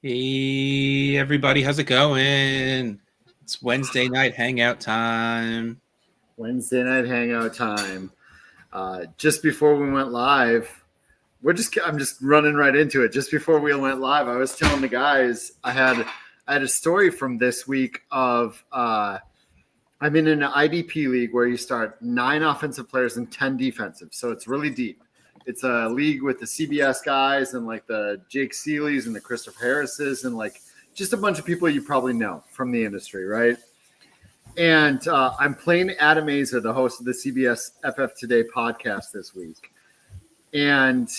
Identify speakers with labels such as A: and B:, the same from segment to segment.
A: Hey, everybody, how's it going? It's Wednesday night hangout time.
B: Wednesday night hangout time. Just before we went live, I'm just running right into it. Just before we went live, I was telling the guys I had a story from this week of I'm in an IDP league where you start 9 offensive players and 10 defensive, so it's really deep. It's a league with the CBS guys and like the Jake Seelys and the Christopher Harrises and like just a bunch of people you probably know from the industry, right? And I'm playing Adam Azer, the host of the CBS FF Today podcast this week. And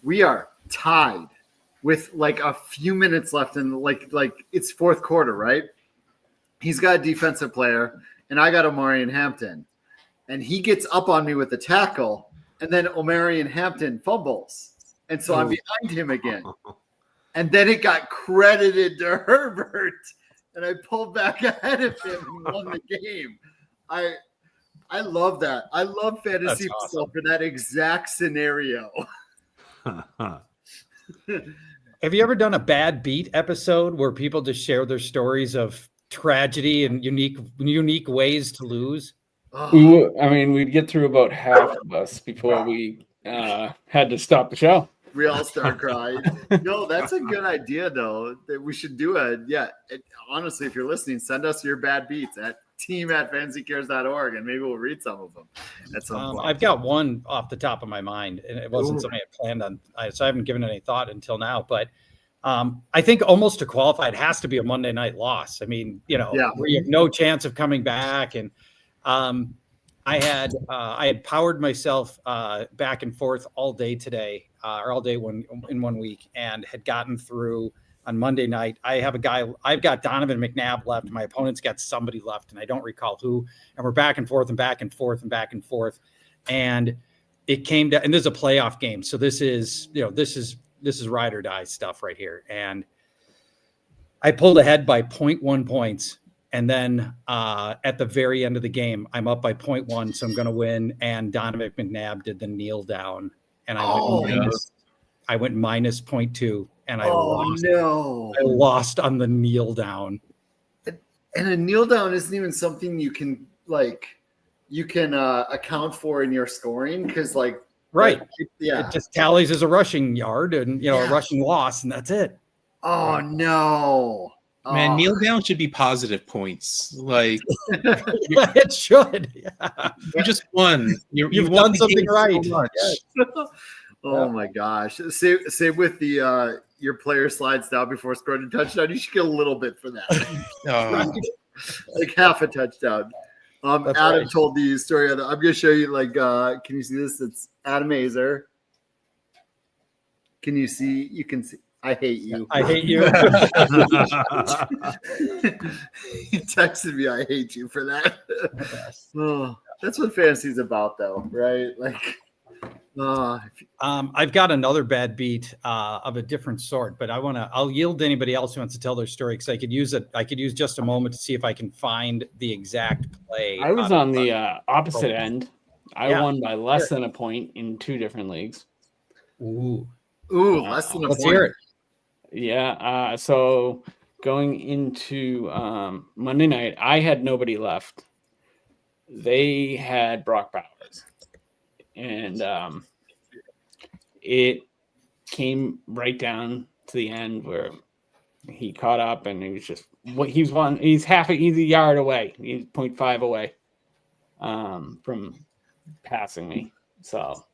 B: we are tied with like a few minutes left in like it's fourth quarter, right? He's got a defensive player and I got Omarion Hampton. And he gets up on me with the tackle and then Omarion Hampton fumbles. And so I'm behind him again. And then it got credited to Herbert. And I pulled back ahead of him and won the game. I love that. I love fantasy football for that exact scenario.
C: Have you ever done a bad beat episode where people just share their stories of tragedy and unique ways to lose?
D: We'd get through about half of us before we had to stop the show.
B: We all start crying. No, that's a good idea, though. That we should do honestly, if you're listening, send us your bad beats at team@fantasycares.org, and maybe we'll read some of them at some point.
C: I've got one off the top of my mind, and it wasn't something I planned on, so I haven't given any thought until now. But I think almost to qualify, it has to be a Monday night loss. I mean, where you have no chance of coming back, and I had powered myself back and forth all day today, or all day in 1 week, and had gotten through on Monday night. I've got Donovan McNabb left. My opponent's got somebody left, and I don't recall who. And we're back and forth and back and forth and back and forth. And it came down, and this is a playoff game. So this is ride or die stuff right here. And I pulled ahead by 0.1 points. And then at the very end of the game, I'm up by 0.1, so I'm going to win. And Donovan McNabb did the kneel down, and I went minus 0.2, and I lost.
B: No!
C: I lost on the kneel down.
B: And a kneel down isn't even something you can account for in your scoring because
C: right, it just tallies as a rushing yard and a rushing loss, and that's it.
B: Oh no!
A: Man, kneel down should be positive points. Like
C: it should. Yeah.
A: You just won.
C: You've done something right.
A: So
B: yes. Oh my gosh! Same with the your player slides down before scoring a touchdown. You should get a little bit for that, like half a touchdown. Adam told the story. I'm going to show you. Can you see this? It's Adam Azer. Can you see? You can see. I hate you.
C: I hate you.
B: He texted me, I hate you for that. That's what fantasy's about, though, right?
C: I've got another bad beat of a different sort, but I'll yield to anybody else who wants to tell their story because I could use just a moment to see if I can find the exact play.
D: I was on the opposite end. I won by less than a point in 2 different leagues.
B: Ooh, less than a point.
C: Let's hear it.
D: Yeah. So going into Monday night, I had nobody left. They had Brock Bowers. And it came right down to the end where he caught up and he's half a yard away. He's 0.5 away from passing me. So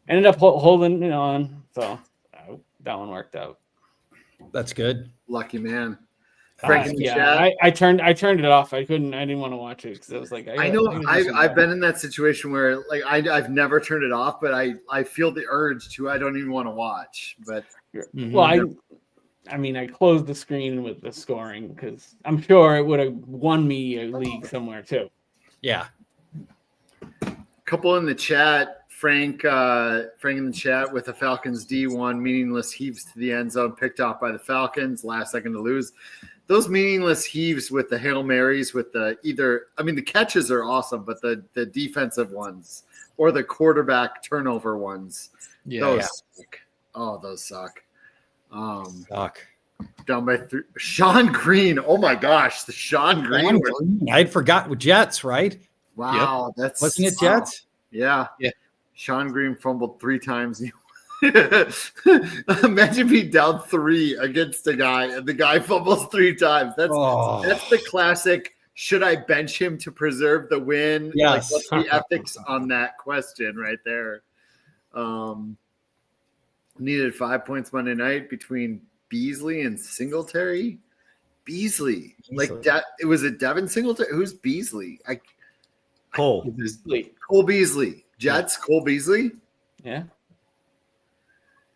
D: ended up holding it on. So that one worked out.
C: That's good.
B: Lucky man. Frank
D: I turned it off. I didn't want to watch it because I was like,
B: I've been in that situation where I've never turned it off, but I feel the urge to. I don't even want to watch. But
D: I closed the screen with the scoring because I'm sure it would have won me a league somewhere too.
C: Yeah.
B: Couple in the chat. Frank in the chat with the Falcons D1 meaningless heaves to the end zone picked off by the Falcons last second to lose. Those meaningless heaves with the Hail Marys with the catches are awesome, but the defensive ones or the quarterback turnover ones, those suck. Oh, those suck.
C: Suck.
B: down by 3. Sean Green. Oh my gosh, the Sean Green.
C: I'd forgot with Jets, right?
B: Wow, that's
C: wasn't it Jets?
B: Yeah.
A: Yeah.
B: Sean Green fumbled 3 times. Imagine being down 3 against a guy and the guy fumbles 3 times. That's the classic. Should I bench him to preserve the win?
C: Yes.
B: Like, what's the ethics on that question right there? Needed 5 points Monday night between Beasley and Singletary. Beasley. Like that. It was a Devin Singletary. Who's Beasley?
E: Cole
B: Beasley. Jets. Cole Beasley.
D: Yeah.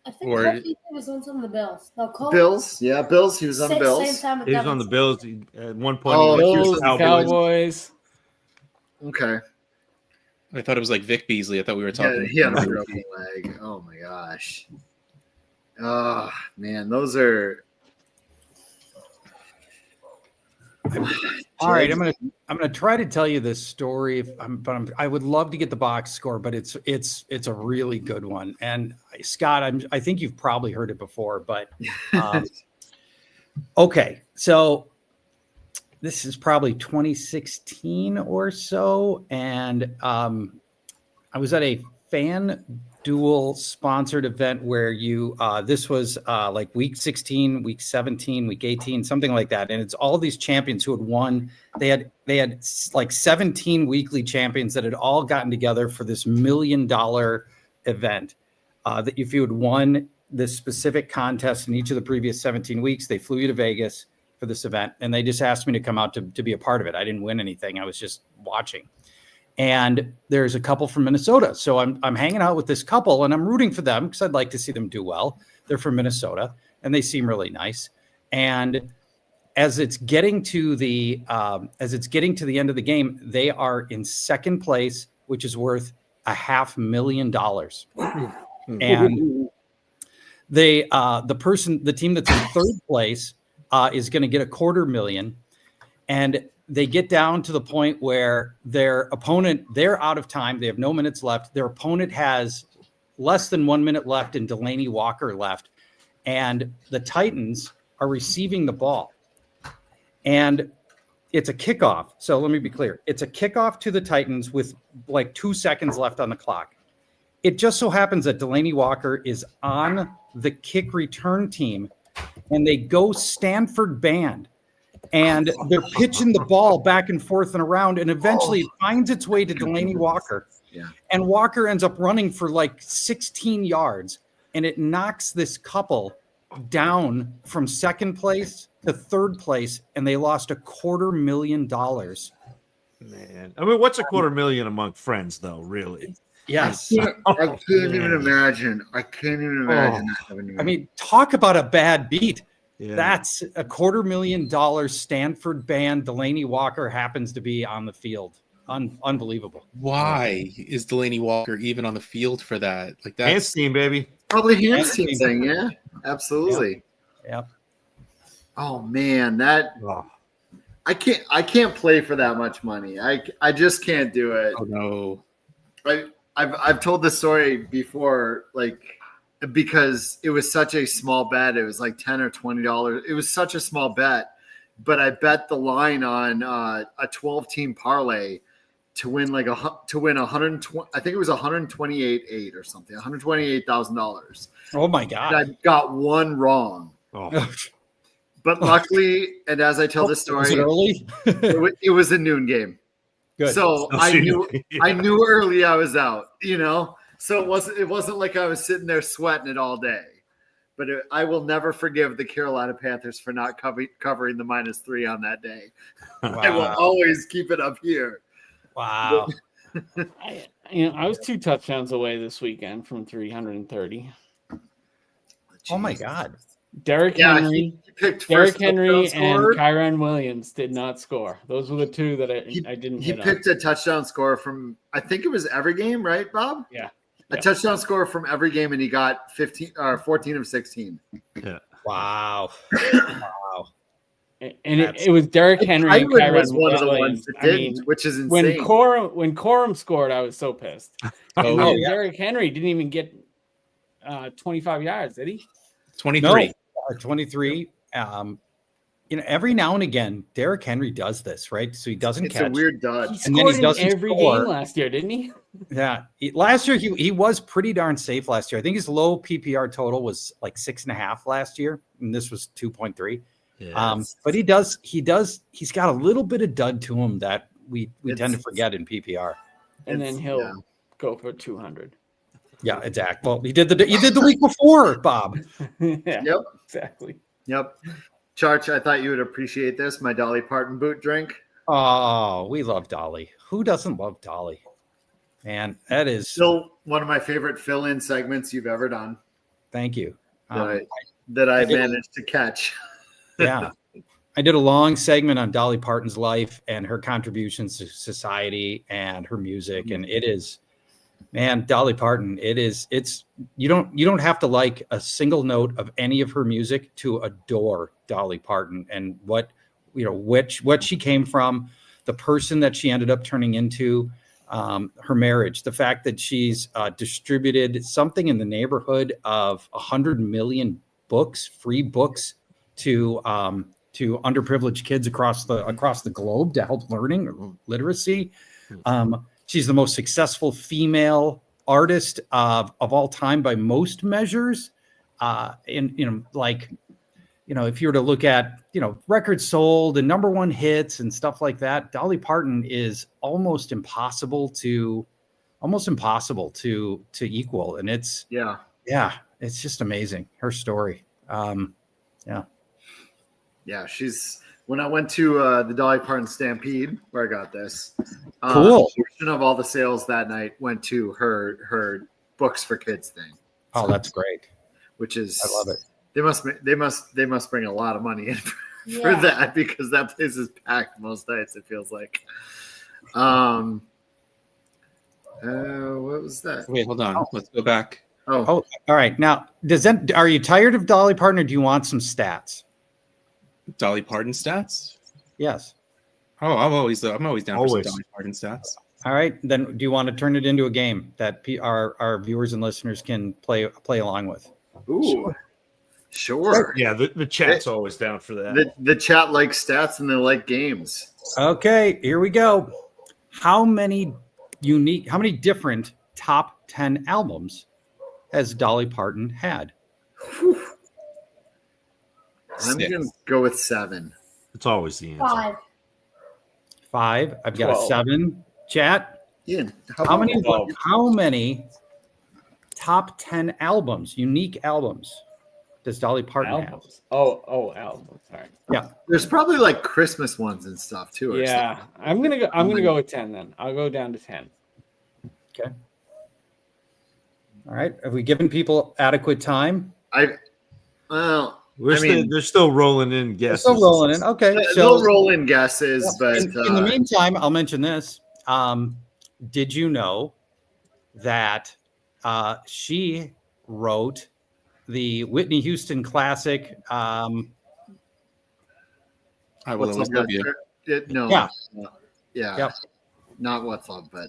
F: I think Cole Beasley was on some of the Bills. No, Cole.
B: Bills. Yeah, Bills. He was on the Bills.
F: Same time
E: he was on the Bills at one point.
D: Bills, Cowboys.
B: Okay.
A: I thought it was like Vic Beasley. I thought we were talking.
B: Yeah, he had a broken leg. Oh my gosh. Oh man, those are.
C: All right, I'm gonna try to tell you this story, I would love to get the box score, but it's a really good one. And Scott, I think you've probably heard it before, but okay. So this is probably 2016 or so, and I was at a FanDuel sponsored event where this was like week 16, week 17, week 18, something like that. And it's all these champions who had won. They had like 17 weekly champions that had all gotten together for this $1 million event. That if you had won this specific contest in each of the previous 17 weeks, they flew you to Vegas for this event. And they just asked me to come out to be a part of it. I didn't win anything. I was just watching. And there's a couple from Minnesota. So I'm hanging out with this couple and I'm rooting for them because I'd like to see them do well. They're from Minnesota and they seem really nice. And as it's getting to the end of the game, they are in second place, which is worth $500,000. And the team that's in third place is going to get $250,000. And they get down to the point where their opponent, they're out of time. They have no minutes left. Their opponent has less than 1 minute left and Delaney Walker left. And the Titans are receiving the ball. And it's a kickoff. So let me be clear. It's a kickoff to the Titans with like 2 seconds left on the clock. It just so happens that Delaney Walker is on the kick return team and they go Stanford band. And they're pitching the ball back and forth and around, and eventually it finds its way to Delaney Walker.
B: Yeah.
C: And Walker ends up running for like 16 yards, and it knocks this couple down from second place to third place, and they lost $250,000.
E: Man, I mean, what's $250,000 among friends, though? Really?
C: Yes.
B: I can't even imagine.
C: I mean, talk about a bad beat.
E: Yeah.
C: That's $250,000 Stanford band. Delaney Walker happens to be on the field. Unbelievable.
A: Why is Delaney Walker even on the field for that? Like that
E: Hanstein, baby.
B: Probably Hanstein thing. Yeah, absolutely.
C: Yep.
B: Oh man, I can't play for that much money. I just can't do it.
A: Oh no.
B: I've told this story before, like, because it was such a small bet. It was like $10 or $20. It was such a small bet, but I bet the line on a 12-team parlay to win 120. I think it was 128.8 or something, $128,000.
C: Oh my God!
B: And I got one wrong.
E: Oh.
B: But luckily, and as I tell this story,
C: early?
B: it was a noon game.
C: Good.
B: So I knew early I was out. So it wasn't like I was sitting there sweating it all day. But I will never forgive the Carolina Panthers for not covering the -3 on that day. Wow. I will always keep it up here.
C: Wow.
D: I was 2 touchdowns away this weekend from 330.
C: Oh my God.
D: Derrick Henry and
B: score.
D: Kyron Williams did not score. Those were the 2 that I didn't
B: He
D: hit
B: picked a touchdown score from, I think it was every game, right, Bob?
D: Yeah.
B: A touchdown score from every game, and he got 14 of 16.
E: Yeah.
C: Wow. Wow.
D: And it was Derrick Henry and
B: Kyron
D: Kyron
B: was one of the
D: Williams.
B: ones that didn't, which is insane.
D: When Corum scored, I was so pissed. Derrick Henry didn't even get 25 yards, did he?
A: 23.
C: No, 23. every now and again, Derrick Henry does this, right? So he doesn't
B: It's
C: catch.
B: a weird dud.
D: He
C: And then he
D: scored in
C: doesn't
D: every
C: score.
D: game last year, didn't he?
C: Yeah. Last year, he was pretty darn safe last year. I think his low PPR total was like 6.5 last year. And this was 2.3.
E: Yeah.
C: But he's got a little bit of dud to him that we tend to forget in PPR.
D: And then he'll go for 200.
C: Yeah, exactly. Well, he did the week before, Bob.
D: Yeah,
B: Yep.
D: exactly.
B: Yep. Charch, I thought you would appreciate this. My Dolly Parton boot drink.
C: Oh, we love Dolly. Who doesn't love Dolly? Man, that is
B: Still one of my favorite fill-in segments you've ever done.
C: Thank you.
B: That I managed to catch.
C: Yeah. I did a long segment on Dolly Parton's life and her contributions to society and her music. And it is, man, Dolly Parton, you don't have to like a single note of any of her music to adore Dolly Parton and what she came from, the person that she ended up turning into, her marriage, the fact that she's distributed something in the neighborhood of 100 million books, free books to underprivileged kids across the globe to help learning literacy. She's the most successful female artist of all time by most measures. If you were to look at, records sold and number one hits and stuff like that, Dolly Parton is almost impossible to equal. And it's just amazing. Her story.
B: Yeah, when I went to the Dolly Parton Stampede, where I got this,
C: cool.
B: A portion of all the sales that night went to her books for kids thing.
C: Oh, that's great.
B: Which is,
C: I love it.
B: They must bring a lot of money in for that, because that place is packed most nights, it feels like. What was that?
A: Wait, hold on. Let's go back.
C: Oh, all right. Now, are you tired of Dolly Parton, or do you want some stats?
A: Dolly Parton stats?
C: Yes.
A: Oh, I'm always down for some Dolly Parton stats.
C: All right. Then do you want to turn it into a game that our viewers and listeners can play along with?
B: Ooh, sure.
E: Yeah, the chat's always down for that.
B: The chat likes stats and they like games.
C: Okay, here we go. How many different top 10 albums has Dolly Parton had?
B: Whew. I'm going to go with 7.
E: It's always the answer.
C: 5. I've got 12. A 7. Chat.
B: Ian,
C: how many top 10 albums, unique albums, does Dolly Parton have?
D: Oh, albums. Sorry.
C: Yeah.
B: There's probably like Christmas ones and stuff too.
D: Yeah. I'm gonna go with 10 then. I'll go down to 10.
C: Okay. All right. Have we given people adequate time?
E: They're still rolling in guesses.
C: They're still rolling in. Okay.
B: They'll roll in guesses, but
C: in the meantime, I'll mention this. Did you know that she wrote the Whitney Houston classic?
A: I Will Always Love You.
B: No.
C: Yeah.
B: Yeah.
C: Yep.
B: Not What's Love, but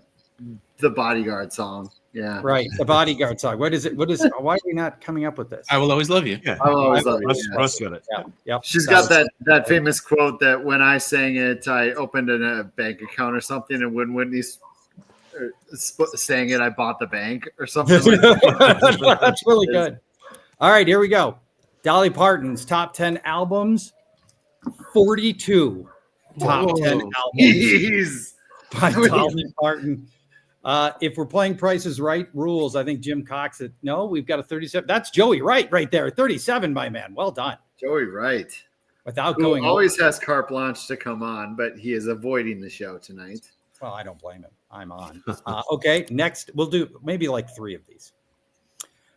B: the Bodyguard song. Yeah.
C: Right. The Bodyguard song. What is it? Why are we not coming up with this?
A: I Will Always Love You.
E: Yeah.
B: I Will Always Love You.
E: Russ got it.
C: Yeah. Yep.
B: She's got that famous quote that when I sang it, I opened a bank account or something, and when Whitney sang it, I bought the bank or something. Like that.
C: That's really good. All right, here we go. Dolly Parton's top 10 albums. 42 top 10 albums.
B: Jeez.
C: By Dolly Parton. If we're playing Prices Right rules, I think Jim Cox said, no, we've got a 37. That's Joey Wright right there. 37, my man. Well done.
B: Joey Wright.
C: Without going
B: always has carte blanche to come on, but he is avoiding the show tonight.
C: Well, I don't blame him. I'm on. Okay, next we'll do maybe like 3 of these.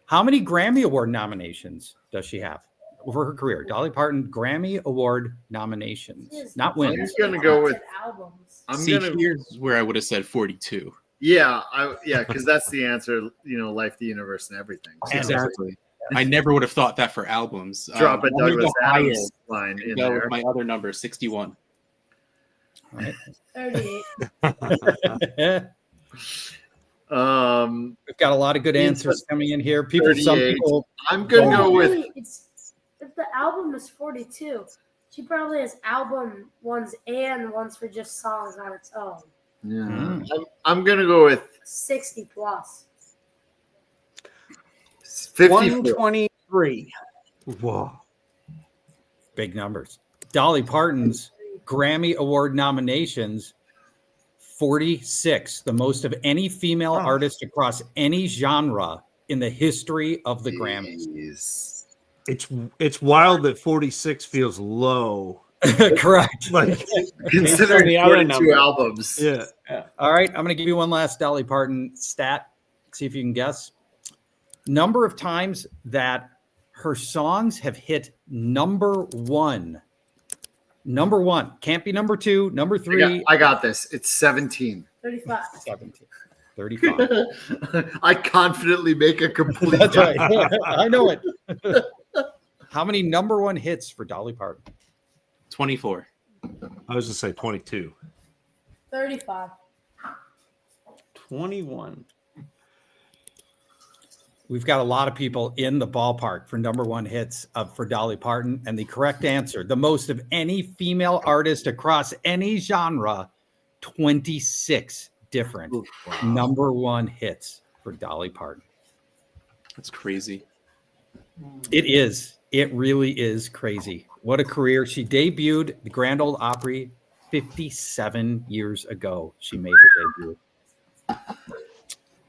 C: How many Grammy Award nominations does she have over her career? Dolly Parton Grammy Award nominations, not wins.
B: I'm going to go with
F: albums.
A: Here's where I would have said 42.
B: Yeah, because that's the answer. Life, the universe, and everything. So.
A: Exactly. I never would have thought that for albums.
B: Drop a Douglas Adams line in there.
A: With my other number, 61.
C: All right.
F: 38.
C: We've got a lot of good answers coming in here. Some people.
B: I'm gonna go with
F: if the album is 42, she probably has album ones and ones for just songs on its own.
B: Yeah, I'm gonna go with
F: 60 plus.
B: 54.
D: 123.
E: Whoa.
C: Big numbers. Dolly Parton's Grammy Award nominations, 46, the most of any female artist across any genre in the history of the Grammys.
E: It's wild that 46 feels low.
C: Correct.
E: Like,
B: Considering
D: the other
B: 42
D: number.
B: albums.
E: yeah.
C: All right, I'm going to give you one last Dolly Parton stat. See if you can guess. Number of times that her songs have hit number one. Number one. Can't be number two, number three.
B: I got this. It's 17.
F: 35.
C: 17. 35.
B: I confidently make a complete.
C: That's right. I know it. How many number one hits for Dolly Parton?
A: 24.
E: I was going to say 22.
F: 35.
D: 21.
C: We've got a lot of people in the ballpark for number one hits for Dolly Parton. And the correct answer, the most of any female artist across any genre, 26 different number one hits for Dolly Parton.
A: That's crazy.
C: It is. It really is crazy. What a career. She debuted the Grand Ole Opry 57 years ago. She made her debut.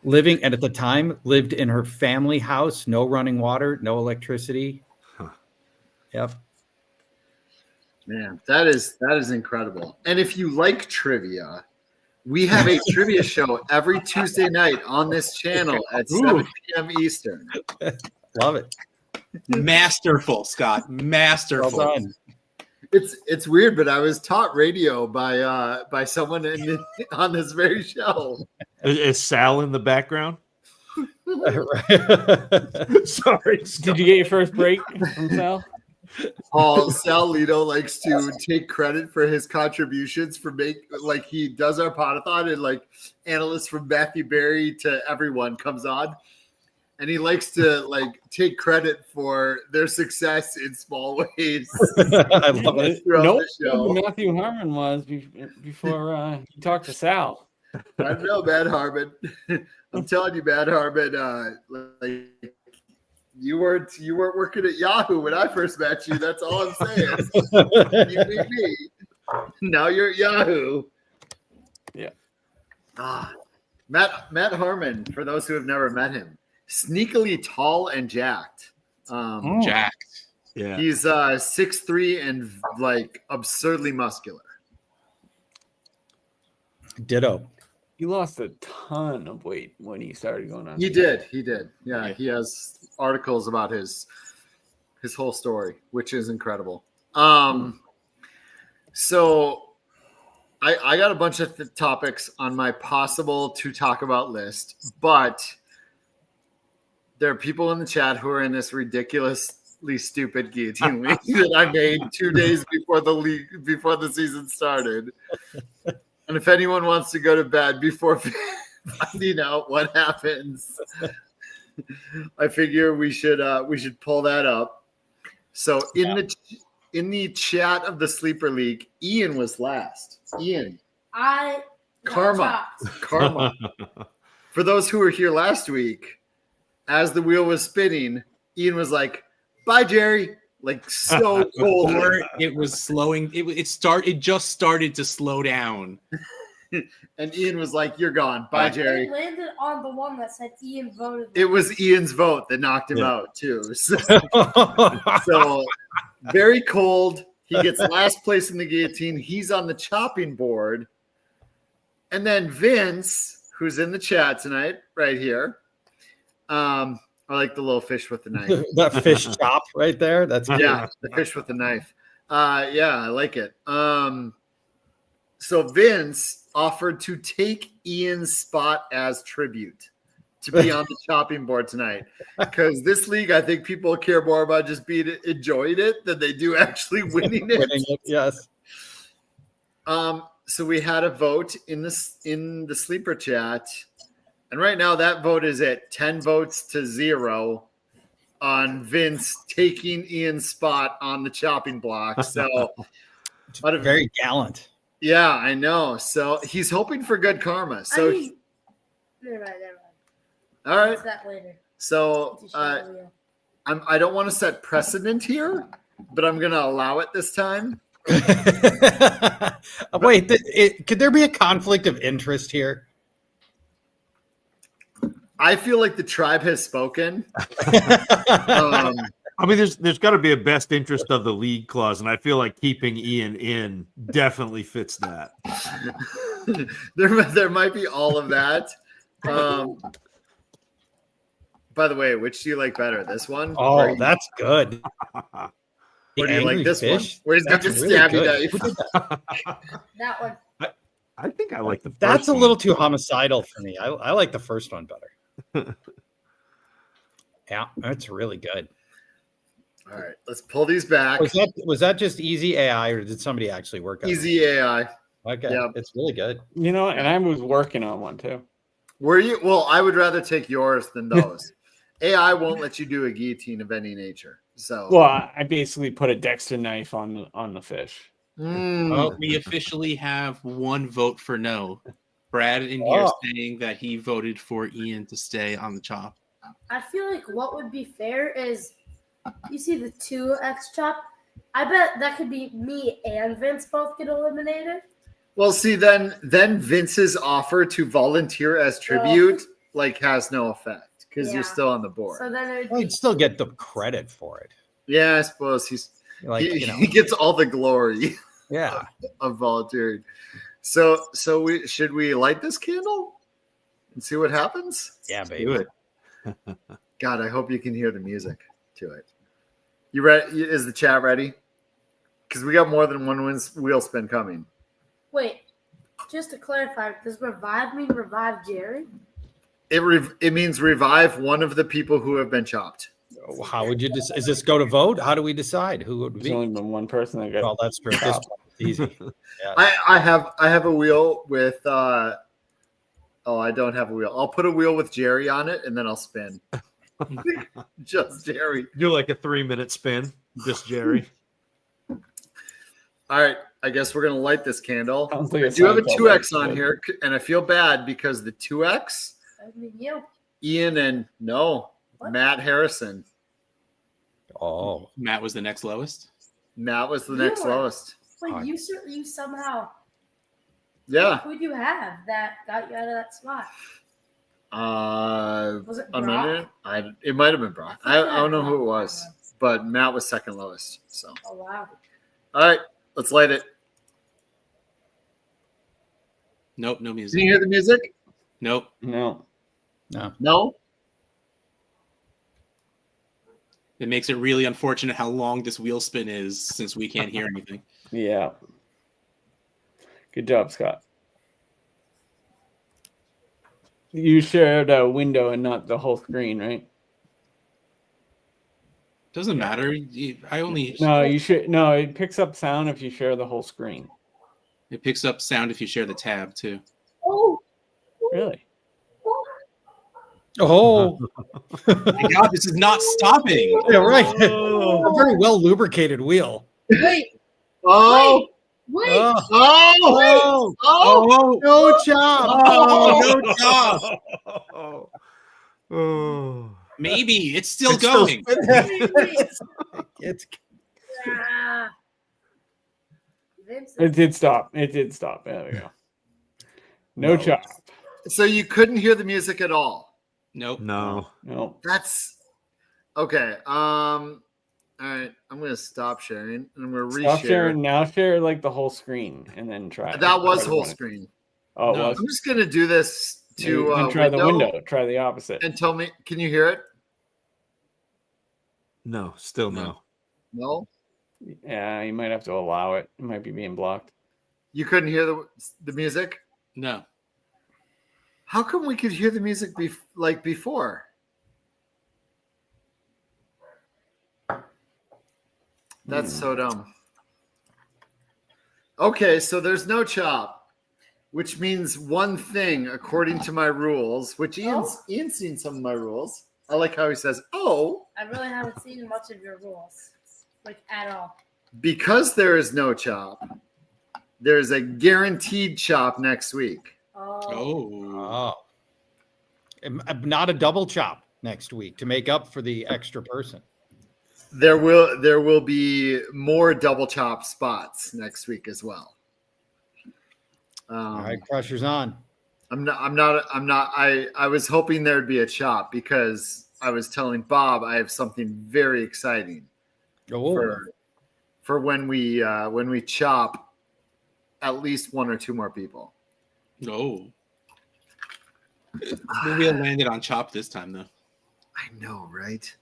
C: Living, and at the time, lived in her family house, no running water, no electricity.
E: Huh.
C: Yep.
B: Man, that is incredible. And if you like trivia, we have a trivia show every Tuesday night on this channel at 7 p.m. Eastern.
C: Love it.
A: Masterful, Scott. Masterful.
C: Well done.
B: It's weird, but I was taught radio by someone on this very show.
E: Is Sal in the background? Sorry.
D: Did you get your first break from Sal?
B: Sal Lito likes to take credit for his contributions he does our podathon, and like analysts from Matthew Berry to everyone comes on, and he likes to take credit for their success in small ways.
C: I love it.
D: Nope. Matthew Harmon was before you talked to Sal.
B: I know, Matt Harmon. I'm telling you, Matt Harmon. You weren't working at Yahoo when I first met you. That's all I'm saying. You beat me. Now you're at Yahoo.
D: Yeah.
B: Matt Harmon. For those who have never met him, sneakily tall and jacked.
A: Jacked.
E: Yeah.
B: He's 6'3" and absurdly muscular.
C: Ditto.
D: He lost a ton of weight when he started going on.
B: He did. Yeah, he has articles about his whole story, which is incredible. So I got a bunch of topics on my possible to talk about list, but there are people in the chat who are in this ridiculously stupid guillotine league that I made 2 days before the season started. And if anyone wants to go to bed before finding out what happens, I figure we should pull that up. So in the chat of the Sleeper League, Ian was last. Ian. Karma. For those who were here last week, as the wheel was spinning, Ian was like, "Bye, Jerry." So cold.
A: Or it was slowing. It just started to slow down.
B: And Ian was like, "You're gone. Bye, Jerry."
F: It landed on the one that said Ian voted.
B: It was Ian's vote that knocked him out too. So very cold. He gets last place in the guillotine. He's on the chopping board. And then Vince, who's in the chat tonight, right here. I like the little fish with the knife.
C: That fish chop right there. That's good.
B: Yeah, the fish with the knife. Yeah, I like it. So Vince offered to take Ian's spot as tribute to be on the chopping board tonight. Because this league, I think people care more about just enjoying it than they do actually winning it.
C: Yes.
B: So we had a vote in the sleeper chat. And right now that vote is at 10 votes to 0. on Vince taking Ian's spot on the chopping block. So
C: Very gallant.
B: yeah, I know. So he's hoping for good karma. So
F: I mean, never mind.
B: all right.
F: That's that later.
B: So
F: To show the wheel.
B: I don't want to set precedent here, but I'm going to allow it this time.
C: Wait, could there be a conflict of interest here?
B: I feel like the tribe has spoken.
E: I mean, there's got to be a best interest of the league clause, and I feel like keeping Ian in definitely fits that.
B: there might be all of that. By the way, which do you like better, this one?
C: Oh, that's good.
B: Or do you like
C: angry
B: this
C: fish?
B: one? Where he's got the
C: That's really
B: stabby
C: good.
B: knife.
F: That one.
E: I think I like the first
C: That's a
E: one.
C: little too homicidal for me. I like the first one better. Yeah, that's really good.
B: All right, let's pull these back.
C: Was that just easy AI or did somebody actually work on it?
B: Easy AI.
C: Okay,
B: Yeah.
C: it's really good.
D: You know, and I was working on one too.
B: Were you? Well, I would rather take yours than those. AI won't let you do a guillotine of any nature. So,
D: Well, I basically put a Dexter knife on the fish.
A: Well, we officially have one vote for no. Brad in here saying that he voted for Ian to stay on the chop.
F: I feel like what would be fair is you see the 2x chop. I bet that could be me and Vince both get eliminated.
B: well, see, then Vince's offer to volunteer as tribute has no effect because you're still on the board.
F: So then it would
C: Well,
F: be,
C: you'd still get the credit for it.
B: Yeah, I suppose
C: Like,
B: he gets all the glory
C: yeah.
B: of volunteering. So should we light this candle and see what happens?
C: Yeah, baby.
E: Do it.
B: God, I hope you can hear the music to it. You ready? Is the chat ready? Because we got more than one wheel spin coming.
F: wait, just to clarify, does revive mean revive Jerry?
B: It means revive one of the people who have been chopped.
C: How would you is this go to vote? How do we decide who would
D: There's
C: be?
D: only been one person that got.
C: Well, that's true. This
D: chopped.
C: one's easy. Yeah.
B: I have a wheel with I don't have a wheel. I'll put a wheel with Jerry on it and then I'll spin. Just Jerry.
E: Do like a 3-minute spin, just Jerry.
B: All right, I guess we're gonna light this candle.
D: Sounds like
B: I do have a
D: Seinfeld
B: 2x on
D: episode.
B: here, and I feel bad because the 2x,
F: I mean, you.
B: Ian and
F: What?
B: Matt Harrison.
C: Oh,
A: Matt was the next lowest.
B: Matt was the
F: You
B: next
F: were-
B: lowest.
F: Wait, you somehow.
B: Yeah.
F: Who'd you have that got you out of that spot? Was it
B: a
F: Brock?
B: minute. It might have been Brock. I don't know who it was, but Matt was second lowest. So,
F: Oh wow.
B: all right, let's light it.
A: Nope, no
B: Can
A: music.
B: you hear the music?
A: Nope.
D: No.
B: No.
A: It makes it really unfortunate how long this wheel spin is since we can't hear anything.
D: Yeah. Good job, Scott. You shared a window and not the whole screen, right?
A: Doesn't matter. I only
D: No, you should. No, it picks up sound if you share the whole screen.
A: it picks up sound if you share the tab too.
F: Oh.
D: Really?
C: oh,
A: My God, this is not stopping.
C: yeah, right.
E: Oh.
C: A very well lubricated wheel.
F: Wait.
B: Oh.
F: Wait.
C: Oh,
B: Oh.
C: oh, no job.
A: Oh, no job.
E: Oh.
A: Maybe it's still
E: It's still
A: going.
C: It's
F: Ah. Vince.
D: It did stop. It did stop. There we go. No chop.
B: So you couldn't hear the music at all.
A: Nope.
E: No.
D: No.
B: That's okay. All right, I'm gonna stop sharing and I'm gonna
D: Stop
B: reshare.
D: sharing. Now share like the whole screen and then try.
B: That was
D: try to
B: whole
D: run it.
B: screen.
D: Oh,
A: No.
D: it was.
B: I'm just gonna do this to
D: And try the window. Try the opposite.
B: and tell me. Can you hear it?
E: No. Still no.
B: No,
D: Yeah, you might have to allow it. It might be being blocked.
B: you couldn't hear the music.
A: No.
B: How come we could hear the music before? That's so dumb. Okay, so there's no chop, which means one thing according to my rules, which Ian's seen some of my rules. I like how he says, "Oh."
F: I really haven't seen much of your rules, like at all.
B: Because there is no chop, there's a guaranteed chop next week.
F: Oh.
C: Not a double chop next week to make up for the extra person.
B: There will be more double chop spots next week as well.
C: All right, pressure's on.
B: I was hoping there'd be a chop because I was telling Bob I have something very exciting for when we chop at least one or two more people.
A: No. The wheel landed on chop this time, though.
B: I know, right?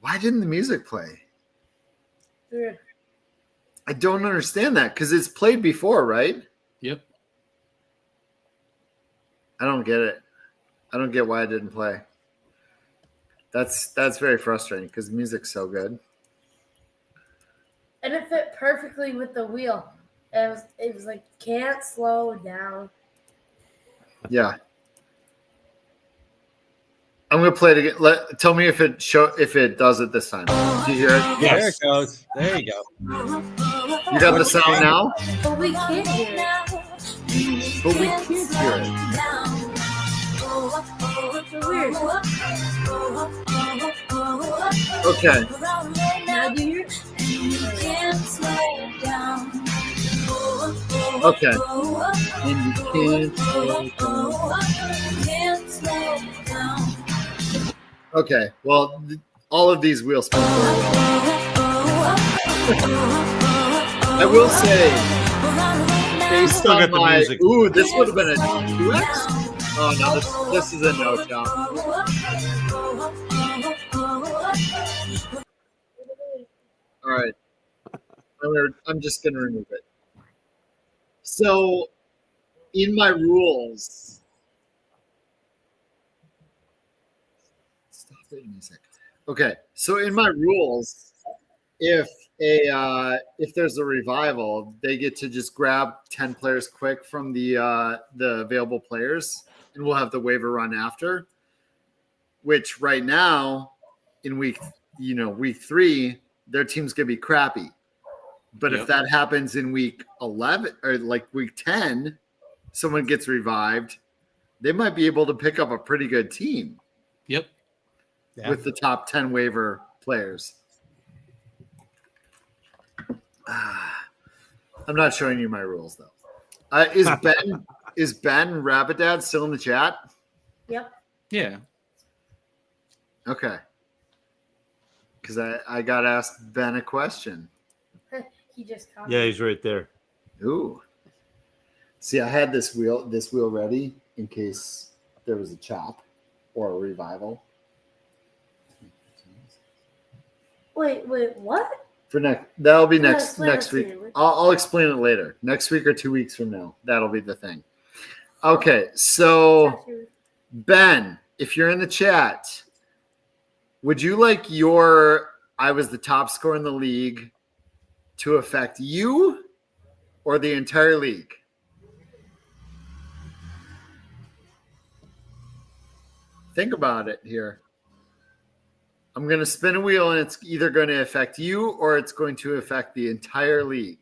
B: Why didn't the music play?
F: Weird.
B: I don't understand that because it's played before, right?
A: Yep.
B: I don't get it. I don't get why it didn't play. That's very frustrating because the music's so good.
F: And it fit perfectly with the wheel. It was like, can't slow down.
B: Yeah. I'm gonna play it again. Tell me if it does it this time. Do you hear it?
C: Yes. There it goes. There you go.
B: You got the sound now?
F: But we can't hear it.
B: But we can't hear it.
F: It's weird.
B: Okay.
F: Now do you hear it?
B: Okay. And you can't slow down. Okay. Well, all of these wheel spins. I will say, based on my music. Ooh, this would have been a 2x. Oh no, this is a no chop. All right. I'm just gonna remove it. So, in my rules, stop the music. Okay, so in my rules, if there's a revival, they get to just grab 10 players quick from the available players, and we'll have the waiver run after. Which right now, in week 3, their team's gonna be crappy. But if that happens in week 11 or like week 10, someone gets revived, they might be able to pick up a pretty good team.
A: Yep.
B: With the top 10 waiver players. I'm not showing you my rules though. Is Ben Rabbit Dad still in the chat?
F: Yep.
A: Yeah.
B: Okay. Because I got to ask Ben a question.
F: He just commented.
E: Yeah, he's right there.
B: Ooh. See, I had this wheel ready in case there was a chop or a revival.
F: Wait, what?
B: That'll be next week.
F: To
B: I'll explain it later. Next week or 2 weeks from now. That'll be the thing. Okay, so Ben, if you're in the chat, would you like I was the top scorer in the league to affect you or the entire league? Think about it here. I'm going to spin a wheel, and it's either going to affect you or it's going to affect the entire league.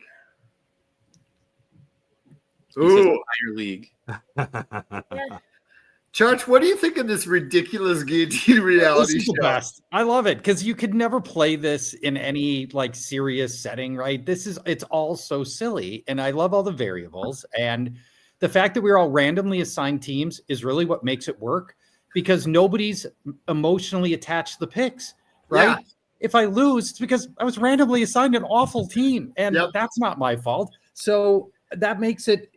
B: Ooh.
A: Entire league.
F: Yeah.
B: Charge, what do you think of this ridiculous guillotine reality
C: This is
B: show?
C: the best. I love it because you could never play this in any like serious setting, right? It's all so silly, and I love all the variables, and the fact that we're all randomly assigned teams is really what makes it work because nobody's emotionally attached to the picks, right?
B: Yeah.
C: If I lose, it's because I was randomly assigned an awful team, and that's not my fault. So that makes it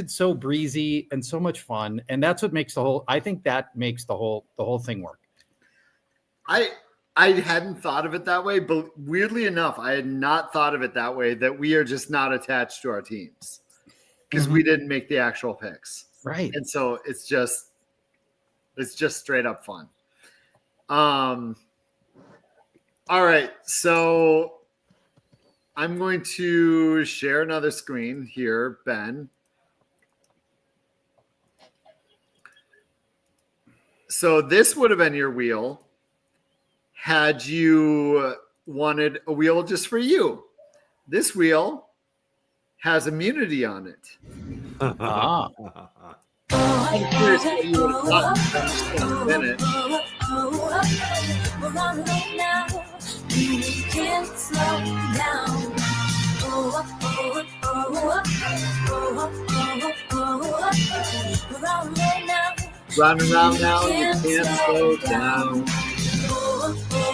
C: so breezy and so much fun, and that's what makes the whole thing work.
B: I hadn't thought of it that way, but weirdly enough, I had not thought of it that way, that we are just not attached to our teams because we didn't make the actual picks.
C: Right.
B: And so it's just straight up fun. All right, so I'm going to share another screen here, Ben. So this would have been your wheel had you wanted a wheel just for you. This wheel has immunity on it.
C: Ah.
B: I'm curious what you would have gotten from Bennett. Round and round now, you can't slow down.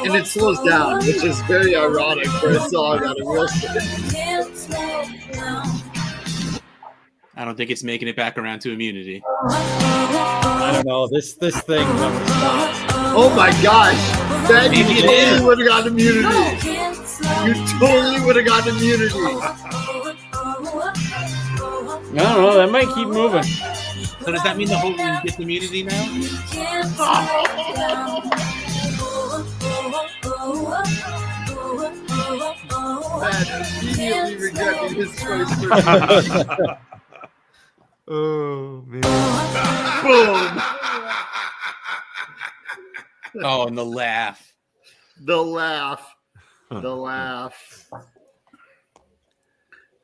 B: And it slows down, which is very ironic for a song on a wheel spin.
A: I don't think it's making it back around to immunity.
C: I don't know. This thing never stops.
B: Oh my gosh. Ben, you
A: Maybe it
B: totally
A: is.
B: would have gotten immunity. You totally would have gotten immunity.
D: I don't know. That might keep moving.
A: So does that mean the whole league gets immunity now?
B: Ben immediately regretted his choice for
E: Oh man.
B: boom.
A: Oh, and the laugh.
B: The laugh. The laugh.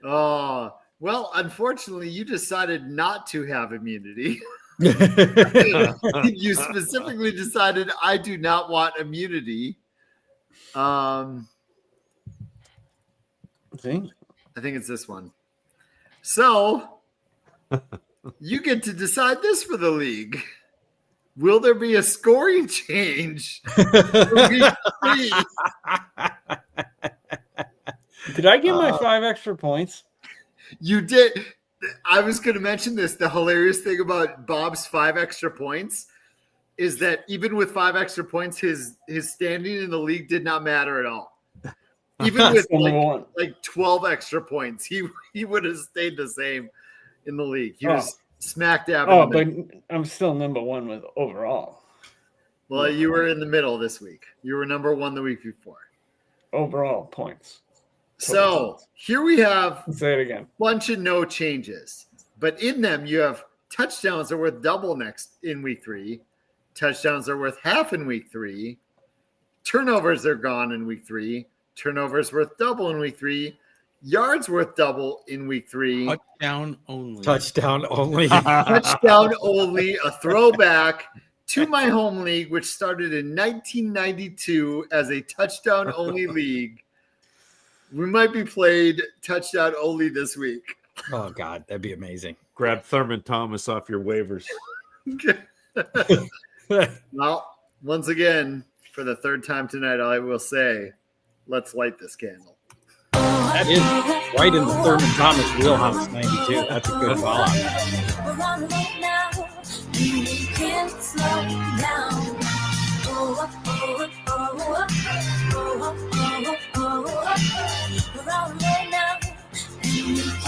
B: Oh, well, unfortunately, you decided not to have immunity. You specifically decided I do not want immunity.
D: See?
B: I think it's this one. So you get to decide this for the league. Will there be a scoring change for week 3?
D: Did I get my 5 extra points?
B: You did. I was going to mention this. The hilarious thing about Bob's 5 extra points is that even with 5 extra points, his standing in the league did not matter at all. Even with like 12 extra points, he would have stayed the same in the league. He was smack dab.
D: Oh, but I'm still number 1 with overall.
B: Well, you were in the middle this week. You were number 1 the week before.
D: Overall points.
B: So here we have
D: Say it again.
B: a bunch of no changes, but in them you have touchdowns are worth double in week 3. Touchdowns are worth half in week 3. Turnovers are gone in week 3. Turnovers worth double in week 3. Yards worth double in week 3.
A: Touchdown only.
C: Touchdown only.
B: Touchdown only, a throwback to my home league, which started in 1992 as a touchdown only league. We might be played touchdown only this week.
C: Oh God, that'd be amazing.
E: Grab Thurman Thomas off your waivers.
B: Well, once again, for the 3rd time tonight, I will say, let's light this candle.
C: That is right in the Thurman Thomas wheelhouse, 92. That's a good ball out.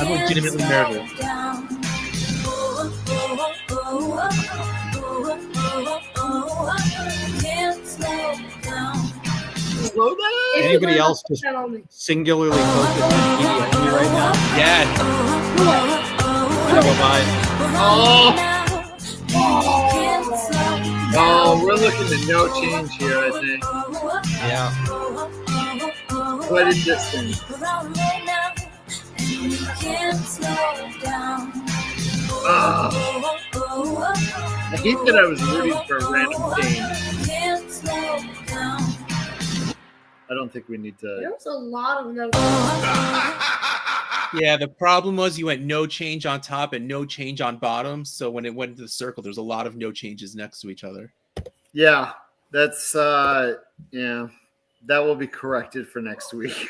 A: I'm legitimately nervous.
B: Slow down.
C: Anybody else just singularly focused on PD only right now?
A: Yeah.
C: Gonna go by.
B: Oh, we're looking at no change here, I think.
C: Yeah.
B: Quite a distance. I hate that I was rooting for a random change. I don't think we need to.
F: There's a lot of no.
A: Yeah, the problem was you went no change on top and no change on bottom. So when it went into the circle, there's a lot of no changes next to each other.
B: Yeah, that's yeah. That will be corrected for next week.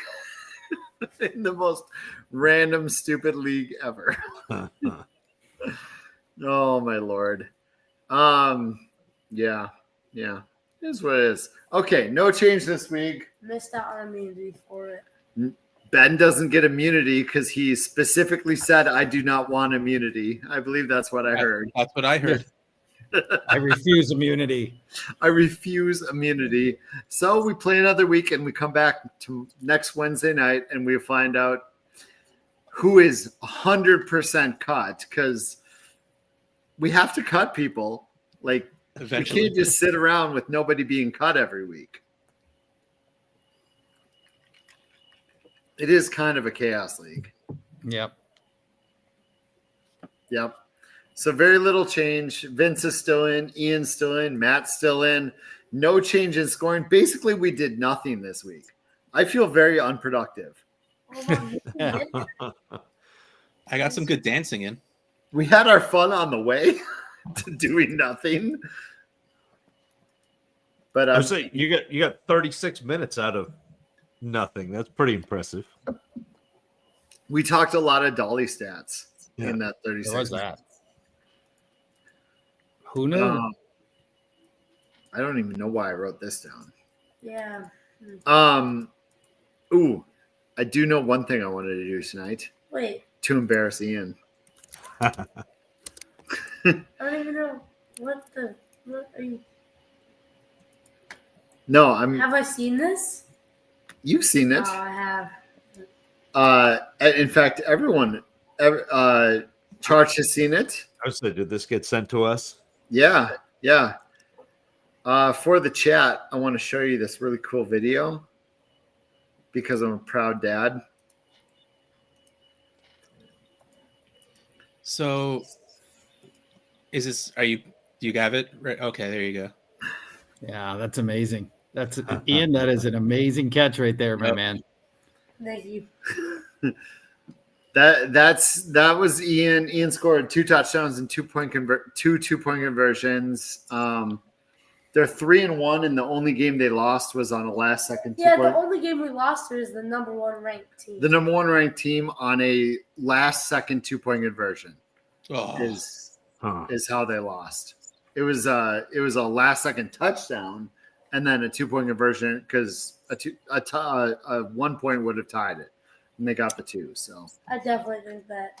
B: In the most random, stupid league ever. Oh my lord. Yeah. Here's what it is. Okay, no change this week.
F: Missed out on immunity for it.
B: Ben doesn't get immunity because he specifically said, I do not want immunity. I believe that's what I heard.
A: That's what I heard.
C: I refuse immunity.
B: I refuse immunity. So we play another week and we come back to next Wednesday night and we find out who is 100% cut because we have to cut people. Like,
A: Eventually.
B: we can't just sit around with nobody being cut every week. It is kind of a chaos league.
C: Yep.
B: Yep. So very little change. Vince is still in. Ian's still in. Matt's still in. No change in scoring. Basically, we did nothing this week. I feel very unproductive.
A: I got some good dancing in.
B: We had our fun on the way to doing nothing. But
E: I was saying you got 36 minutes out of nothing. That's pretty impressive.
B: we talked a lot of Dolly stats in that 36
C: What was
B: minutes.
C: that? Who knew?
B: I don't even know why I wrote this down.
F: Yeah.
B: Ooh, I do know one thing I wanted to do tonight
F: Wait,
B: to embarrass Ian.
F: I don't even know what are you.
B: No,
F: Have I seen this?
B: you've seen it.
F: Oh, I have.
B: In fact, everyone, Charge has seen it.
E: I was saying, did this get sent to us?
B: Yeah. For the chat, I want to show you this really cool video because I'm a proud dad.
A: So, do you have it? Right. Okay, there you go.
C: Yeah, that's amazing. That's Ian. That is an amazing catch right there, my man.
F: Thank you.
B: That was Ian. Ian scored 2 touchdowns and 2-point conversions. They're 3-1, and the only game they lost was on a last second.
F: Yeah, the only game we lost is the number 1 ranked team.
B: The number 1 ranked team on a last second 2-point conversion is how they lost. It was a last second touchdown and then a 2-point conversion because a 1 point would have tied it, and they got the 2. So
F: I definitely think that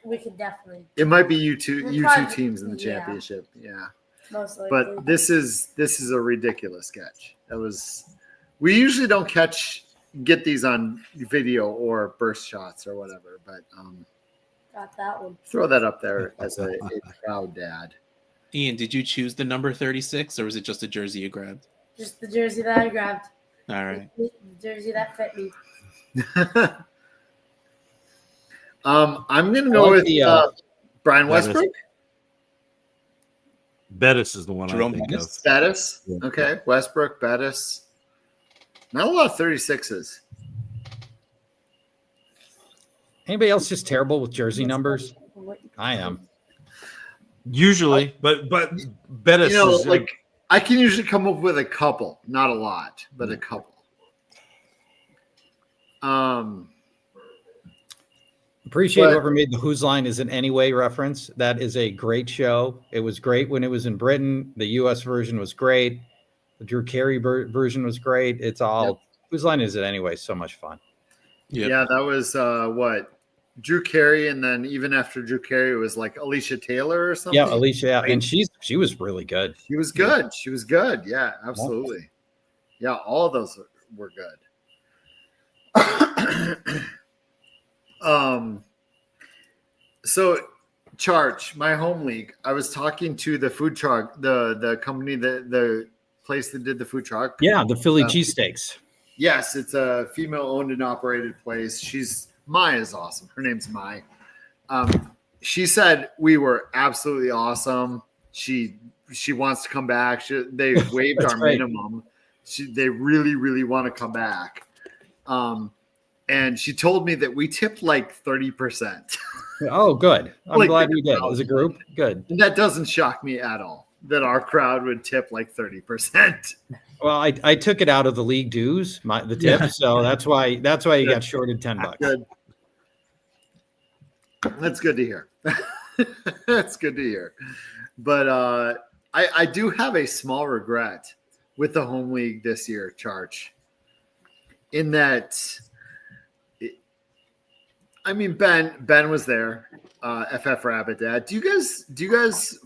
F: we could definitely.
B: it might be you two teams in the
F: yeah.
B: championship. Yeah.
F: Most likely.
B: But this is a ridiculous catch. We usually don't get these on video or burst shots or whatever, but
F: got that one.
B: throw that up there as a proud dad.
A: Ian, did you choose the number 36, or was it just a jersey you grabbed?
F: Just the jersey that I grabbed.
A: All right.
F: The jersey that fit me.
B: I'm gonna go with Brian Westbrook.
E: Bettis is the one
A: Jerome
E: I think
A: Bettis?
E: of.
B: Bettis.
E: Yeah.
B: Okay. Westbrook, Bettis. Not a lot of 36s.
C: Anybody else just terrible with jersey numbers? I am.
E: Usually, but Bettis is
B: I can usually come up with a couple, not a lot, but a couple.
C: Appreciate whoever made the Whose Line Is It Anyway reference. That is a great show. It was great when it was in Britain. The US version was great. The Drew Carey version was great. It's all Whose Line Is It Anyway? So much fun.
A: Yep.
B: Yeah, that was Drew Carey, and then even after Drew Carey, it was like Alicia Taylor or something.
C: Yeah, Alicia, yeah. And she was really good.
B: She was good. Yeah. She was good. Yeah, absolutely. Yeah, all of those were good. So Charge, my home league, I was talking to the food truck, the company, the place that did the food truck.
C: Yeah, the Philly cheesesteaks.
B: Yes, it's a female owned and operated place. Maya's awesome. Her name's Mai. She said we were absolutely awesome. She wants to come back. They waived our minimum. They really, really want to come back. And she told me that we tipped like 30%.
C: Oh, good. I'm glad we did. As a group, good.
B: And that doesn't shock me at all that our crowd would tip like 30%.
C: Well, I took it out of the league dues, the tip, so that's why you got shorted $10.
B: Good. That's good to hear. That's good to hear. But I do have a small regret with the home league this year, Charge. In that, Ben was there, FF Rabbit Dad. Do you guys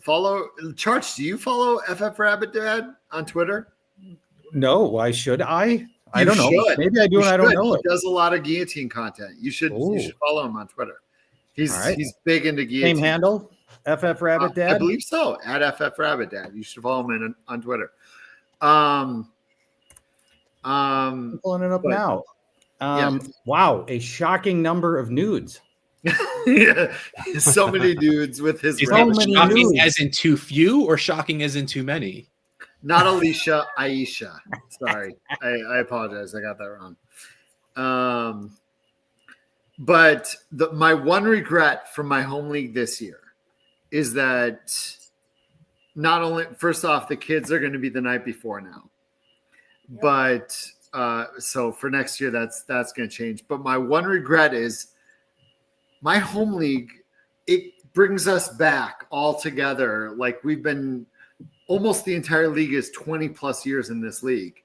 B: follow Charge? Do you follow FF Rabbit Dad on Twitter?
C: No, why should I? I don't know.
B: Should.
C: Maybe I do and I don't know.
B: He does a lot of guillotine content. You should follow him on Twitter. He's big into guillotine.
C: Same handle, FF Rabbit Dad.
B: I believe so. At FF Rabbit Dad. You should follow him on Twitter.
C: I'm pulling it up now. Wow, a shocking number of nudes.
B: Yeah. So many dudes with his
A: Is
C: So
A: it
C: many
A: shocking
C: nudes.
A: as in too few or shocking as in too many?
B: Not Alicia, Aisha. Sorry. I apologize. I got that wrong. But my one regret from my home league this year is that not only, first off, the kids are going to be the night before now. But so for next year, that's going to change. But my one regret is my home league, it brings us back all together. Like we've been almost the entire league is 20 plus years in this league.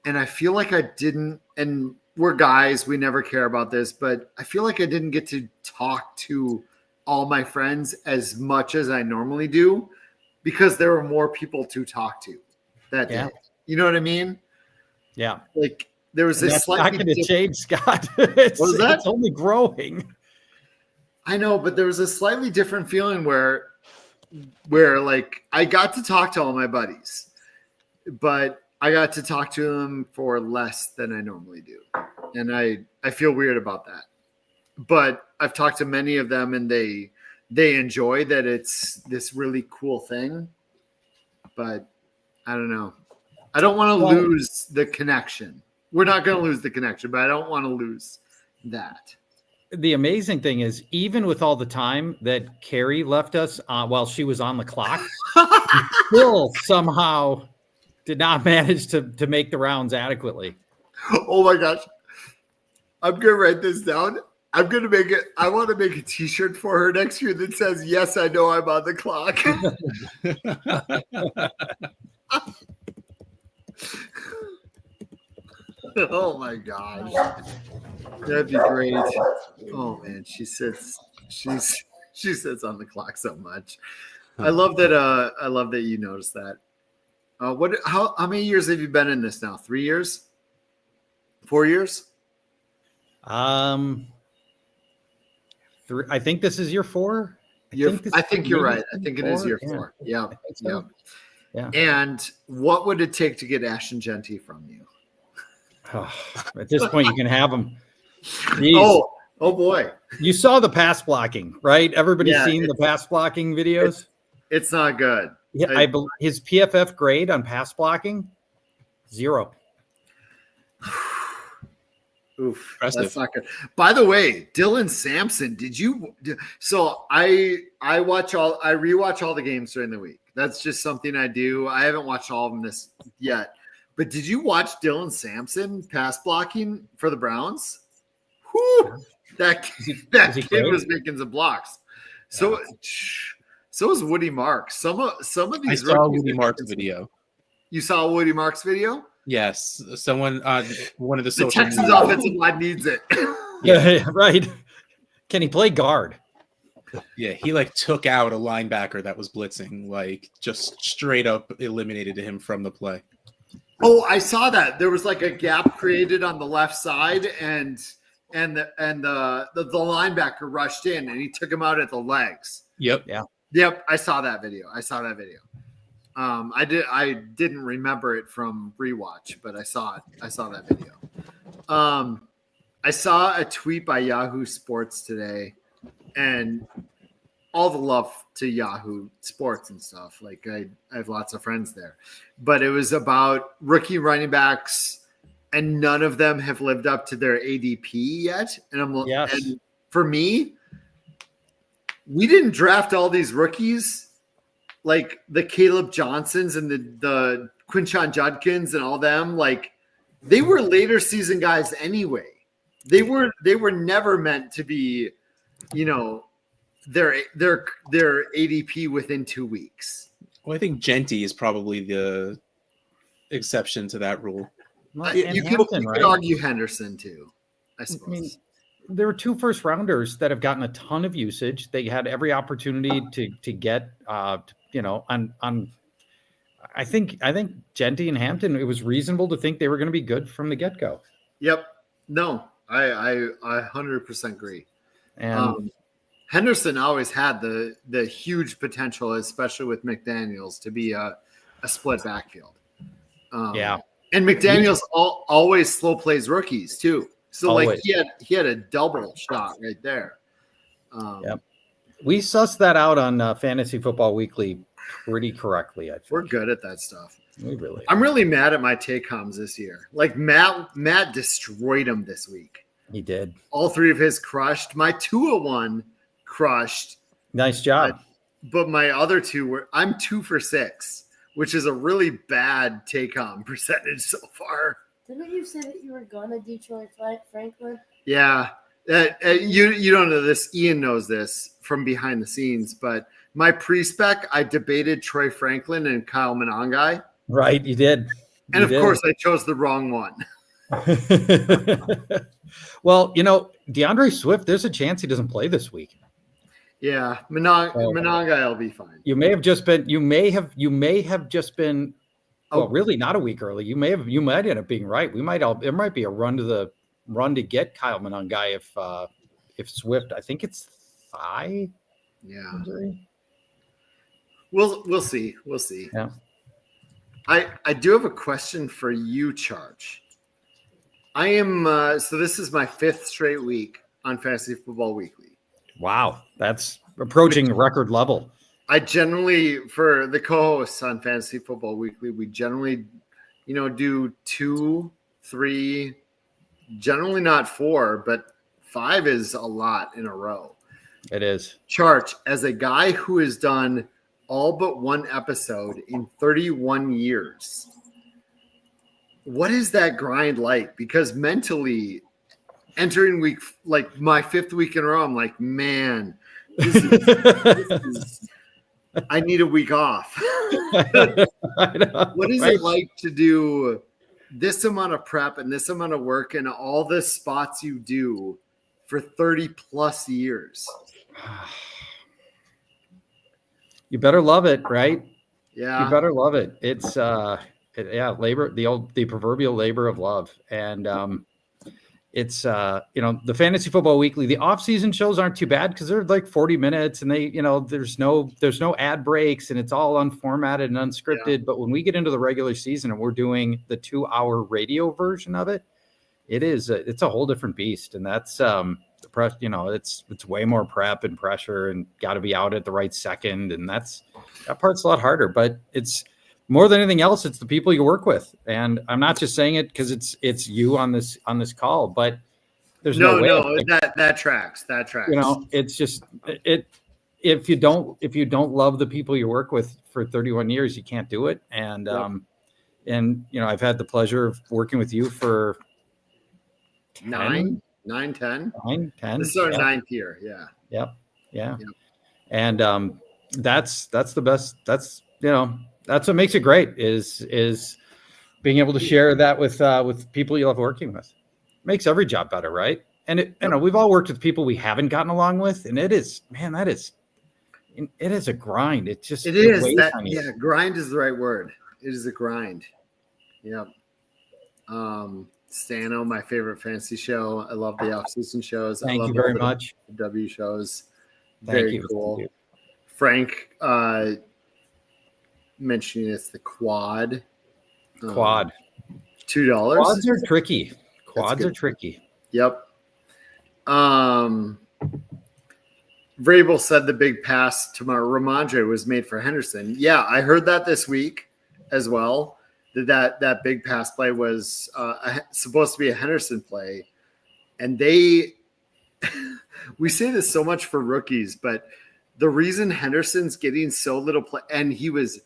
B: And I feel like I didn't, and we're guys, we never care about this, but I feel like I didn't get to talk to all my friends as much as I normally do because there were more people to talk to that day. You know what I mean?
C: Yeah.
B: Like there was this
C: That's not going to change, Scott. It's only growing.
B: I know, but there was a slightly different feeling where like I got to talk to all my buddies, but I got to talk to them for less than I normally do. And I feel weird about that. But I've talked to many of them and they enjoy that it's this really cool thing. But I don't know. I don't want to lose the connection. We're not going to lose the connection, but I don't want to lose that.
C: The amazing thing is, even with all the time that Carrie left us while she was on the clock, we still somehow did not manage to make the rounds adequately.
B: Oh my gosh. I'm going to write this down. I'm going to make it. I want to make a t-shirt for her next year that says, yes, I know I'm on the clock. Oh my gosh. That'd be great. Oh man, she sits on the clock so much. I love that you noticed that. How many years have you been in this now? 3 years? 4 years?
C: I think this is year 4.
B: I think you're right. I think it is year 4. Yeah.
C: So. Yeah.
B: And what would it take to get Ashton Genty from you?
C: Oh, at this point, you can have them.
B: Oh boy.
C: You saw the pass blocking, right? Everybody's seen the pass blocking videos.
B: It's not good.
C: Yeah, I believe his PFF grade on pass blocking 0.
B: Oof, that's not good. By the way, Dylan Sampson, so I rewatch all the games during the week. That's just something I do. I haven't watched all of them this yet. But did you watch Dylan Sampson pass blocking for the Browns? Whew, that kid was making some blocks. So was Woody Marks. Some of these.
A: I saw Woody Marks' video.
B: You saw Woody Marks' video?
A: Yes, someone one of the social
B: Texans offensive line needs it.
C: Yeah, right. Can he play guard?
A: Yeah, he took out a linebacker that was blitzing, just straight up eliminated him from the play.
B: Oh, I saw that. There was a gap created on the left side, and the linebacker rushed in and he took him out at the legs.
A: Yep.
C: Yeah.
B: Yep. I saw that video. I didn't remember it from rewatch, but I saw it. I saw that video. I saw a tweet by Yahoo Sports today, and all the love to Yahoo Sports and stuff. I have lots of friends there, but it was about rookie running backs, and none of them have lived up to their ADP yet. And and for me, we didn't draft all these rookies, like the Caleb Johnsons and the Quinshon Judkins and all them. They were later season guys anyway. They were never meant to be, their ADP within 2 weeks.
A: Well, I think Genty is probably the exception to that rule.
B: You could argue Henderson too, I suppose.
C: I mean, there were 2 first rounders that have gotten a ton of usage. They had every opportunity to get, on. I think Genty and Hampton, it was reasonable to think they were going to be good from the get go.
B: Yep. No, I 100% agree.
C: And
B: Henderson always had the huge potential, especially with McDaniels, to be a split backfield.
C: Yeah.
B: And McDaniels always slow plays rookies too. So like he had a double shot right there.
C: Yep. We sussed that out on Fantasy Football Weekly pretty correctly. I think
B: we're good at that stuff.
C: I'm
B: really mad at my take-homes this year. Like Matt destroyed them this week.
C: He did.
B: All 3 of his crushed. My 2-1 crushed.
C: Nice job.
B: But my other 2 I'm 2 for 6, which is a really bad take-home percentage so far.
F: Didn't you say that you were gonna do Troy Franklin?
B: Yeah. You don't know this. Ian knows this from behind the scenes, but my pre-spec, I debated Troy Franklin and Kyle Monangai.
C: Right, you did.
B: And of course, I chose the wrong one.
C: Well, DeAndre Swift, there's a chance he doesn't play this week.
B: Yeah, Monangai will be fine.
C: You may have just been well, really not a week early. You might end up being right. It might be a run to get Kyle Monangai if Swift, I think it's thigh.
B: Yeah.
C: Injury.
B: We'll see. We'll see.
C: Yeah.
B: I do have a question for you, Charge. I am so this is my 5th straight week on Fantasy Football Weekly.
C: Wow, that's approaching record level.
B: I generally, for the co-hosts on Fantasy Football Weekly, we generally, do 2, 3, generally not 4, but 5 is a lot in a row.
C: It is.
B: Charge, as a guy who has done all but 1 episode in 31 years, what is that grind like? Because mentally, entering week, like my 5th week in a row, I'm like, man, this is I need a week off. What is it like to do this amount of prep and this amount of work and all the spots you do for 30 plus years?
C: You better love it, right?
B: Yeah.
C: You better love it. It's labor, the proverbial labor of love. And it's the Fantasy Football Weekly, the off-season shows aren't too bad because they're like 40 minutes and they, there's no ad breaks and it's all unformatted and unscripted. Yeah. But when we get into the regular season and we're doing the 2-hour radio version of it, it's a whole different beast. And that's it's way more prep and pressure and got to be out at the right second. And that part's a lot harder, but it's more than anything else, it's the people you work with. And I'm not just saying it because it's you on this call, but there's no way.
B: That tracks. That tracks.
C: It's just if you don't love the people you work with for 31 years, you can't do it. And I've had the pleasure of working with you for
B: 10. This is our 9th year. Yeah.
C: Yep. Yeah. Yep. And that's the best. That's what makes it great is being able to share that with people you love working with. Makes every job better, right? And we've all worked with people we haven't gotten along with, and it is a grind. It is
B: grind is the right word. It is a grind. Yep. Stano, my favorite fantasy show. I love the off-season shows.
C: Thank you very much.
B: W shows.
C: Very
B: cool. Frank mentioning it's the quad.
C: $2.
B: Quads
C: are tricky. Quads are tricky.
B: Yep. Vrabel said the big pass to Ramondre was made for Henderson. Yeah, I heard that this week as well. That big pass play was supposed to be a Henderson play. And we say this so much for rookies, but the reason Henderson's getting so little play, and he was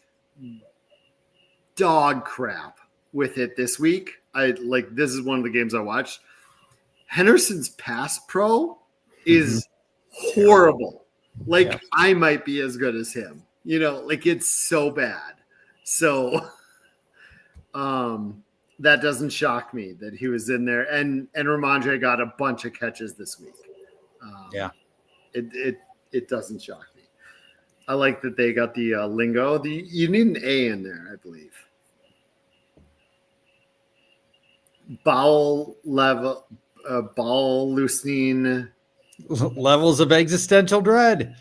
B: dog crap with it this week. This is one of the games I watched. Henderson's pass pro is horrible. I might be as good as him. It's so bad. So that doesn't shock me that he was in there. And Ramondre got a bunch of catches this week. It doesn't shock me. I like that they got the lingo. You need an A in there, I believe. Bowel loosening.
C: Levels of existential dread.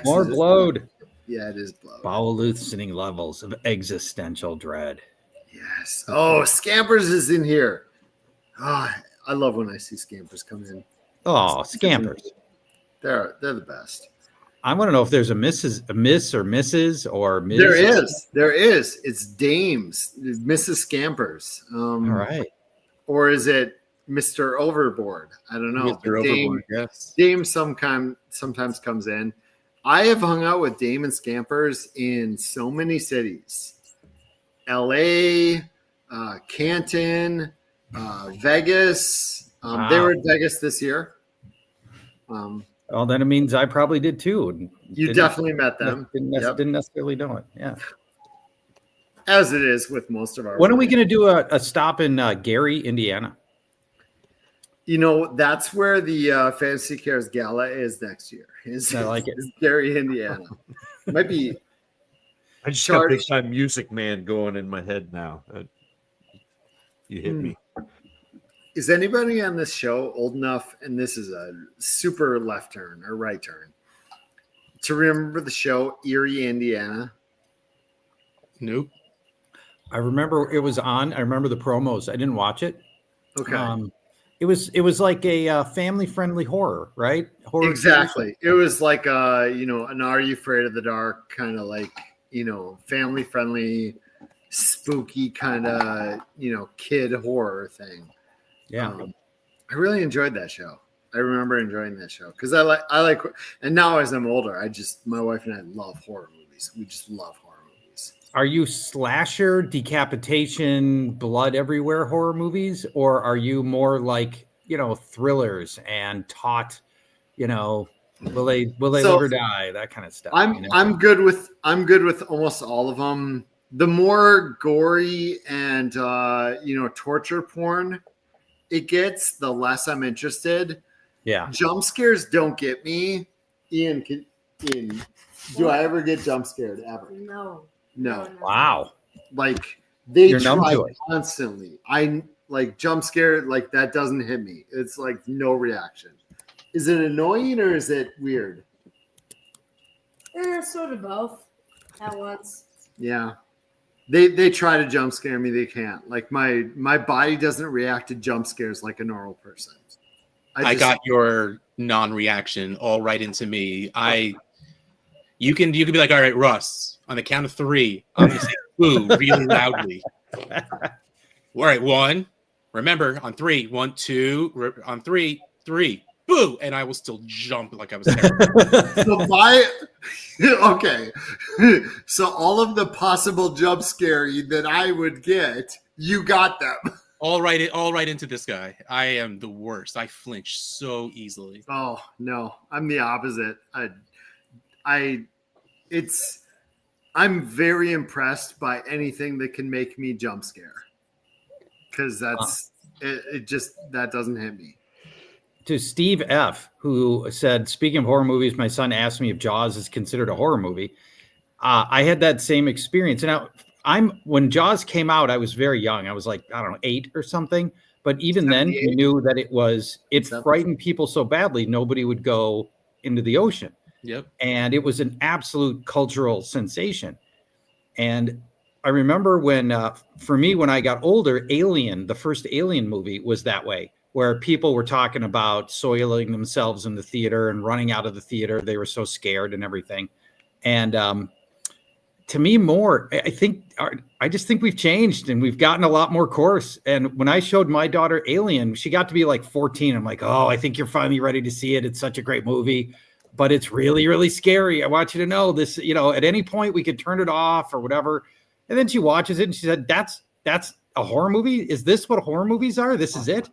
C: More blowed.
B: Yeah, it is blowed.
C: Bowel loosening levels of existential dread.
B: Yes. Oh, Scampers is in here. Oh, I love when I see Scampers come in.
C: Oh, Scampers.
B: They're the best.
C: I want to know if there's a Miss or Mrs. or Ms.
B: There is. It's Dames, Mrs. Scampers.
C: All right.
B: Or is it Mr. Overboard? I don't know.
A: Mr. Overboard, yes.
B: Dame sometimes comes in. I have hung out with Dame and Scampers in so many cities. LA, Canton, Vegas.
C: Wow.
B: They were in Vegas this year.
C: Well, then it means I probably did too.
B: You definitely met them.
C: Didn't necessarily know it. Yeah.
B: As it is with most of our.
C: When are we going to do a stop in Gary, Indiana?
B: You know, that's where the Fantasy Cares Gala is next year.
C: I like it.
B: Is Gary, Indiana. Might be.
E: I just got Big Time Music Man going in my head now. You hit me.
B: Is anybody on this show old enough, and this is a super left turn or right turn, to remember the show Erie, Indiana?
A: Nope.
C: I remember it was on. I remember the promos. I didn't watch it.
B: Okay.
C: It was like a family friendly horror, right? Horror.
B: Exactly. It was like an Are You Afraid of the Dark kind of like, family friendly, spooky kind of, kid horror thing.
C: Yeah.
B: I really enjoyed that show. I remember enjoying that show because I like, and now as I'm older, my wife and I love horror movies. We just love horror movies.
C: Are you slasher, decapitation, blood everywhere horror movies, or are you more like, thrillers and taut, will they live or die, that kind of stuff?
B: I'm good with almost all of them. The more gory and torture porn it gets, the less I'm interested.
C: Yeah.
B: Jump scares don't get me. Ian, do I ever get jump scared ever?
F: No.
C: Wow.
B: Like they
C: You're numb
B: try
C: to it.
B: constantly. I like jump scare, like that doesn't hit me. It's like no reaction. Is it annoying or is it weird?
F: Sort of both at once.
B: Yeah. They try to jump scare me. They can't. Like my body doesn't react to jump scares like a normal person.
A: I got your non-reaction all right into me. You can be like, all right, Russ, on the count of 3, I'm gonna say boo really loudly. All right, 1. Remember, on 3, 1, 2, on 3, 3, boo, and I will still jump like I was terrified.
B: Okay. So all of the possible jump scary that I would get, you got them.
A: All right into this guy. I am the worst. I flinch so easily.
B: Oh no, I'm the opposite. I'm very impressed by anything that can make me jump scare. Because that doesn't hit me.
C: To Steve F., who said, speaking of horror movies, my son asked me if Jaws is considered a horror movie. I had that same experience. Now, when Jaws came out, I was very young. I was like, I don't know, 8 or something. But even then, we knew that it frightened people so badly, nobody would go into the ocean.
A: Yep.
C: And it was an absolute cultural sensation. And I remember for me, when I got older, Alien, the first Alien movie was that way, where people were talking about soiling themselves in the theater and running out of the theater. They were so scared and everything. And to me, I just think we've changed and we've gotten a lot more coarse. And when I showed my daughter Alien, she got to be like 14. I'm like, oh, I think you're finally ready to see it. It's such a great movie, but it's really, really scary. I want you to know this, at any point we could turn it off or whatever. And then she watches it and she said, that's a horror movie? Is this what horror movies are? This is it?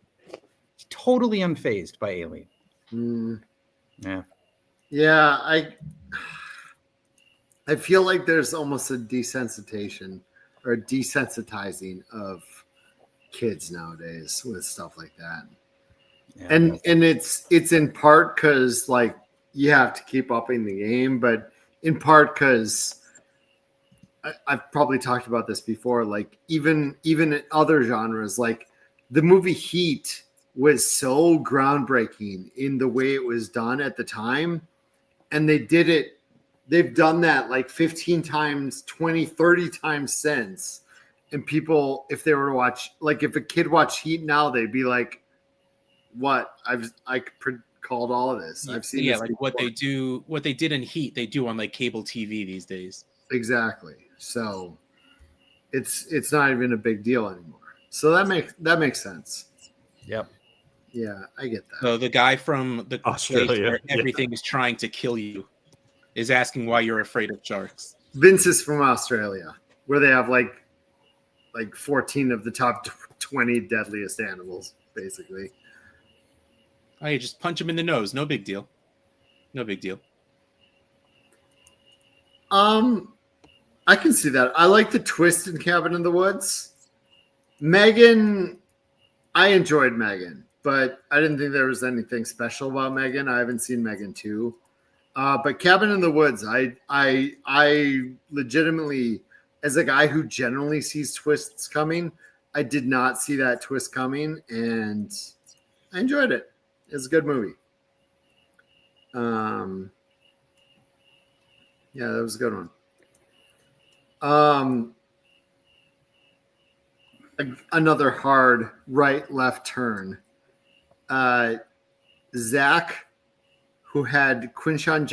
C: She's totally unfazed by Alien. Yeah.
B: Yeah, I feel like there's almost a desensitizing of kids nowadays with stuff like that. Yeah, and it's in part because like you have to keep upping the game, but in part because I've probably talked about this before, like even in other genres, like the movie Heat was so groundbreaking in the way it was done at the time. And they've done that like 15 times, 20, 30 times since. And people, if they were to watch, like if a kid watched Heat now, they'd be like, what I called all of this. I've seen this
A: like
B: before.
A: what they did in Heat, they do on like cable TV these days.
B: Exactly. So it's not even a big deal anymore. So that makes sense.
C: Yep.
B: Yeah, I get that.
A: So the guy from the
E: Australia,
A: place where
E: yeah.
A: everything is trying to kill you is asking why you're afraid of sharks.
B: Vince is from Australia, where they have like 14 of the top 20 deadliest animals, basically.
A: Oh, you just punch him in the nose. No big deal. No big deal.
B: I can see that. I like the twist in Cabin in the Woods. Megan, I enjoyed Megan, but I didn't think there was anything special about Megan. I haven't seen Megan 2. But Cabin in the Woods, I legitimately, as a guy who generally sees twists coming, I did not see that twist coming, and I enjoyed it. It's a good movie. Yeah, that was a good one. Another hard right-left turn. Zach, who had Quinshon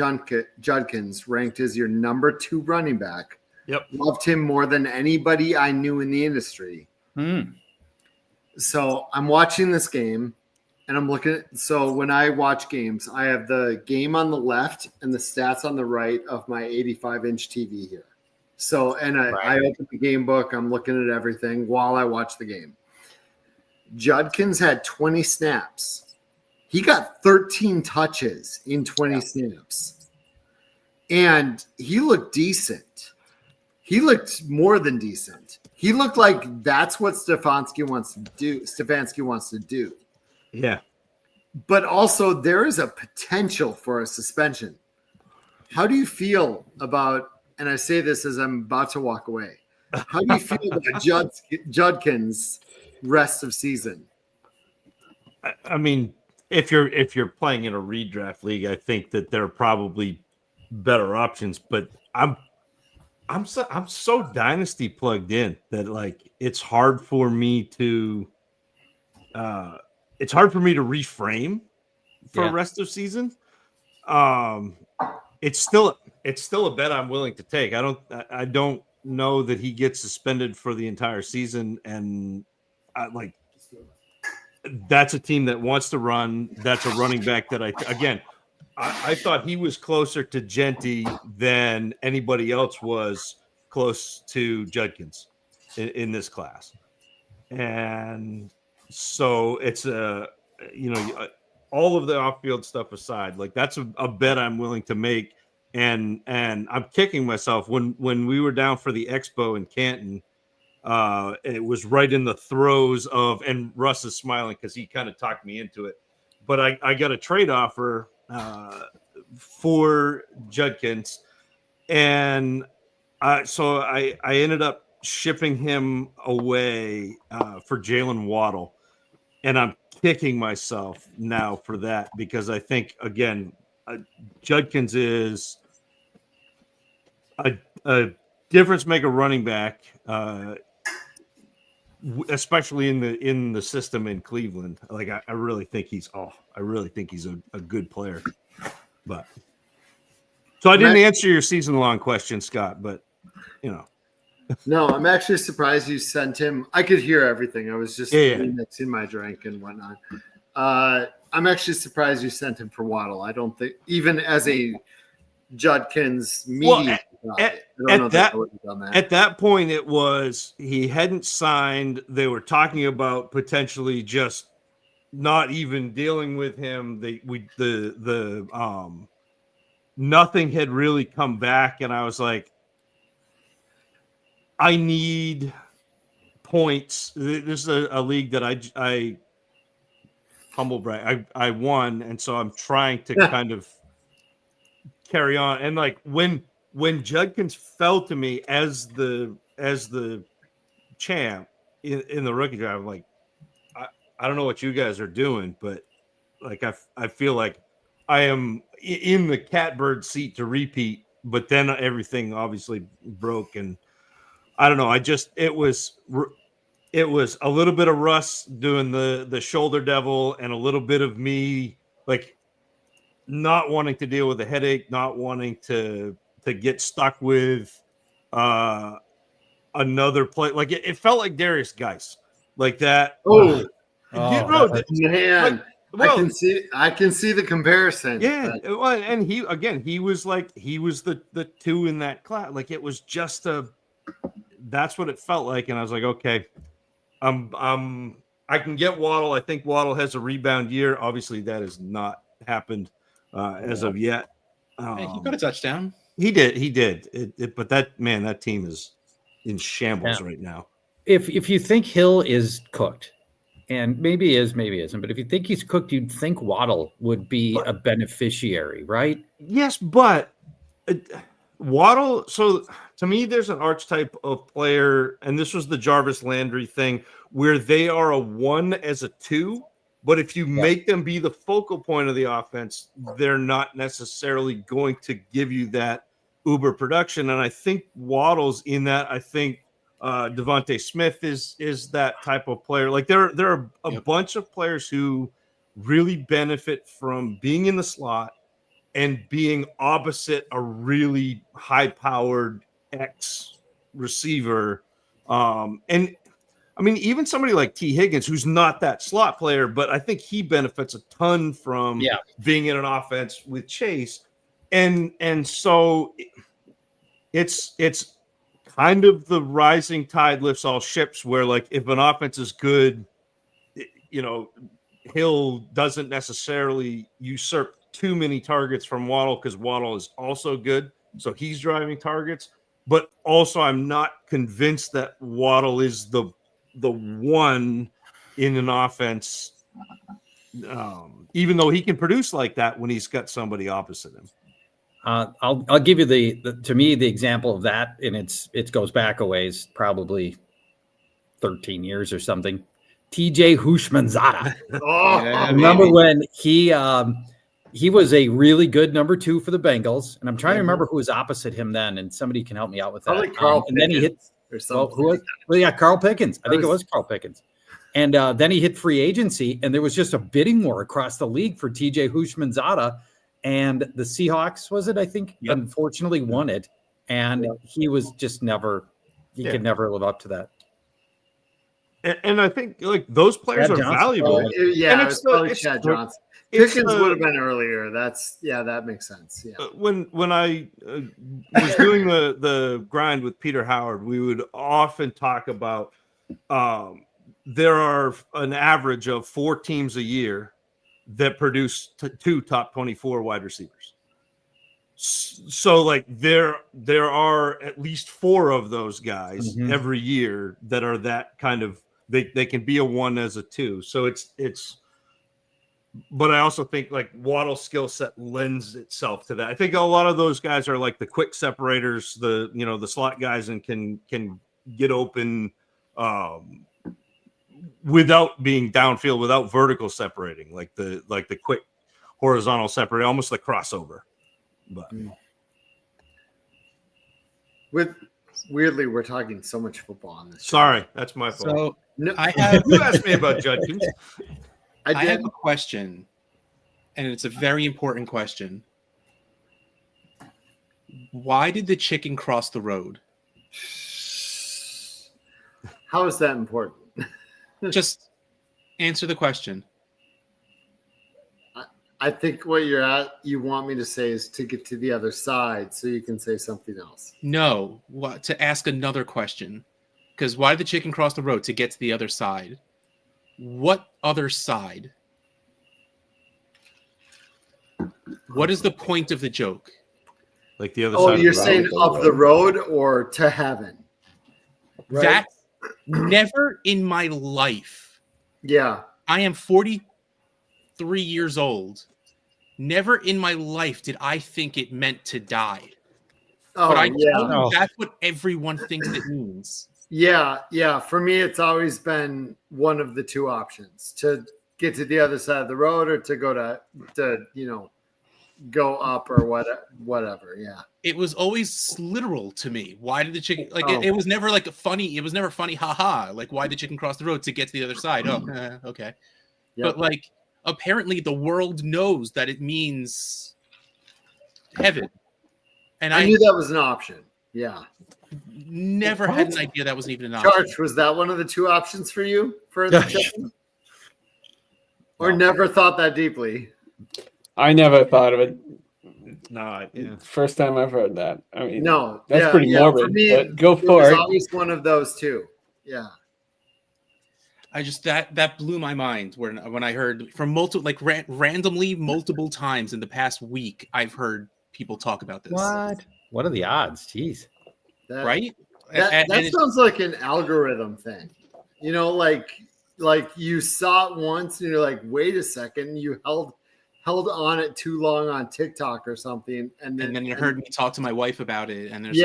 B: Judkins ranked as your number 2 running back, loved him more than anybody I knew in the industry. So I'm watching this game, and I'm looking at, so when I watch games, I have the game on the left and the stats on the right of my 85-inch TV here. So, and I open the game book, I'm looking at everything while I watch the game. Judkins had 20 snaps. He got 13 touches in 20 snaps. And he looked decent. He looked more than decent. He looked like that's what Stefanski wants to do.
E: Yeah.
B: But also there is a potential for a suspension. How do you feel about, and I say this as I'm about to walk away, how do you feel about Judkins' rest of season?
E: I mean, if you're playing in a redraft league, I think that there are probably better options, but I'm so dynasty plugged in that like it's hard for me to reframe for rest of season. It's still a bet I'm willing to take. I don't know that he gets suspended for the entire season, and that's a team that wants to run. That's a running back that I thought he was closer to Genty than anybody else was close to Judkins in this class. And so it's all of the off-field stuff aside, like that's a bet I'm willing to make. And I'm kicking myself when we were down for the expo in Canton. It was right in the throes of, and Russ is smiling because he kind of talked me into it, but I got a trade offer for Judkins, and so I ended up shipping him away for Jalen Waddle, and I'm kicking myself now for that because I think again Judkins is a difference maker running back. Especially in the system in Cleveland. Like I really think he's a good player. But so I didn't answer your season long question, Scott, but
B: No, I'm actually surprised you sent him. I could hear everything. I was just mixing my drink and whatnot. I'm actually surprised you sent him for Waddle. I don't think, even as a Judkins media.
E: At that point, it was he hadn't signed. They were talking about potentially just not even dealing with him. Nothing had really come back, and I was like, I need points. This is a league that I humble brag. I won, and so I'm trying to kind of carry on. And like when Judkins fell to me as the champ in the rookie draft, I'm like, I don't know what you guys are doing, but like I feel like I am in the catbird seat to repeat. But then everything obviously broke, and I don't know. it was a little bit of Russ doing the shoulder devil, and a little bit of me like not wanting to deal with the headache, not wanting to get stuck with another play. Like it felt like Darius Geis, like that.
B: Oh,
E: man.
B: Well, I can see the comparison.
E: Yeah, well, and he was the two in that class. Like it was just that's what it felt like, and I was like, okay, I can get Waddle. I think Waddle has a rebound year. Obviously, that has not happened as of yet.
A: Hey, he got a touchdown.
E: He did. But that team is in shambles right now.
C: If you think Hill is cooked, and maybe he is, maybe isn't, but if you think he's cooked, you'd think Waddle would be a beneficiary, right?
E: Yes, but Waddle. So to me, there's an archetype of player, and this was the Jarvis Landry thing, where they are a 1 as a 2. But if you make them be the focal point of the offense, they're not necessarily going to give you that uber production. And I think Waddle's in that. I think Devontae Smith is that type of player. Like there are a bunch of players who really benefit from being in the slot and being opposite a really high-powered X receiver. And I mean, even somebody like T. Higgins, who's not that slot player, but I think he benefits a ton from being in an offense with Chase. And so it's kind of the rising tide lifts all ships, where like if an offense is good, Hill doesn't necessarily usurp too many targets from Waddle, because Waddle is also good. So he's driving targets. But also I'm not convinced that Waddle is the one in an offense, even though he can produce like that when he's got somebody opposite him.
C: I'll give you to me the example of that, and it goes back a ways, probably 13 years or something. TJ Houshmandzadeh. Remember when he was a really good number 2 for the Bengals, and I'm trying to remember who was opposite him then, and somebody can help me out with that. And then he hit. Carl Pickens. I think it was Carl Pickens. And then he hit free agency, and there was just a bidding war across the league for TJ Houshmandzadeh, and the Seahawks, was it? I think, unfortunately won it, and he was just could never live up to that.
E: And I think like those players are valuable.
B: And it's probably Chad Johnson. Pickens would have been earlier. That makes sense. Yeah.
E: When I was doing the grind with Peter Howard, we would often talk about there are an average of 4 teams a year that produce 2 top 24 wide receivers. So like there are at least 4 of those guys every year that are that kind of, they can be a 1 as a 2. So it's. But I also think like Waddle's skill set lends itself to that. I think a lot of those guys are like the quick separators, the slot guys, and can get open without being downfield, without vertical separating, like the quick horizontal separating, almost like crossover. But
B: weirdly, we're talking so much football on this show.
E: Sorry, that's my fault.
A: So
B: No,
E: You asked me about Judkins.
A: I have a question, and it's a very important question. Why did the chicken cross the road?
B: How is that important?
A: Just answer the question.
B: I think what you want me to say is to get to the other side so you can say something else.
A: No, to ask another question. Because why did the chicken cross the road? To get to the other side. What other side? What is the point of the joke?
E: Like the other
B: Oh,
E: side.
B: you're saying of the road or to heaven? Right?
A: That's never in my life.
B: Yeah.
A: I am 43 years old. Never in my life did I think it meant to die.
B: Oh,
A: but I
B: yeah.
A: tell you, that's what everyone thinks it means.
B: Yeah. For me, it's always been one of the 2 options: to get to the other side of the road or to go to go up or whatever. Yeah.
A: It was always literal to me. Why did the chicken like
B: Oh.
A: it was never like funny. It was never funny, haha. Like why did the chicken cross the road to get to the other side? Oh, okay.
B: Yep.
A: But like apparently the world knows that it means heaven. And
B: I knew that was an option. Yeah.
A: never had an idea that wasn't even an option.
B: Charge, was that one of the two options for you for the chicken? Or never thought that deeply?
D: I never thought of it.
E: No, yeah.
D: First time I've heard that. I mean,
B: No,
D: that's pretty morbid.
B: For me,
D: but go
B: it
D: for
B: was
D: it.
B: always one of those two. Yeah.
A: I just that blew my mind when I heard from randomly multiple times in the past week. I've heard people talk about this.
C: What are the odds? Jeez.
A: Right?
B: That sounds like an algorithm thing. You know, like you saw it once and you're like, wait a second, you held on it too long on TikTok or something, and then
A: you heard me talk to my wife about it, and there's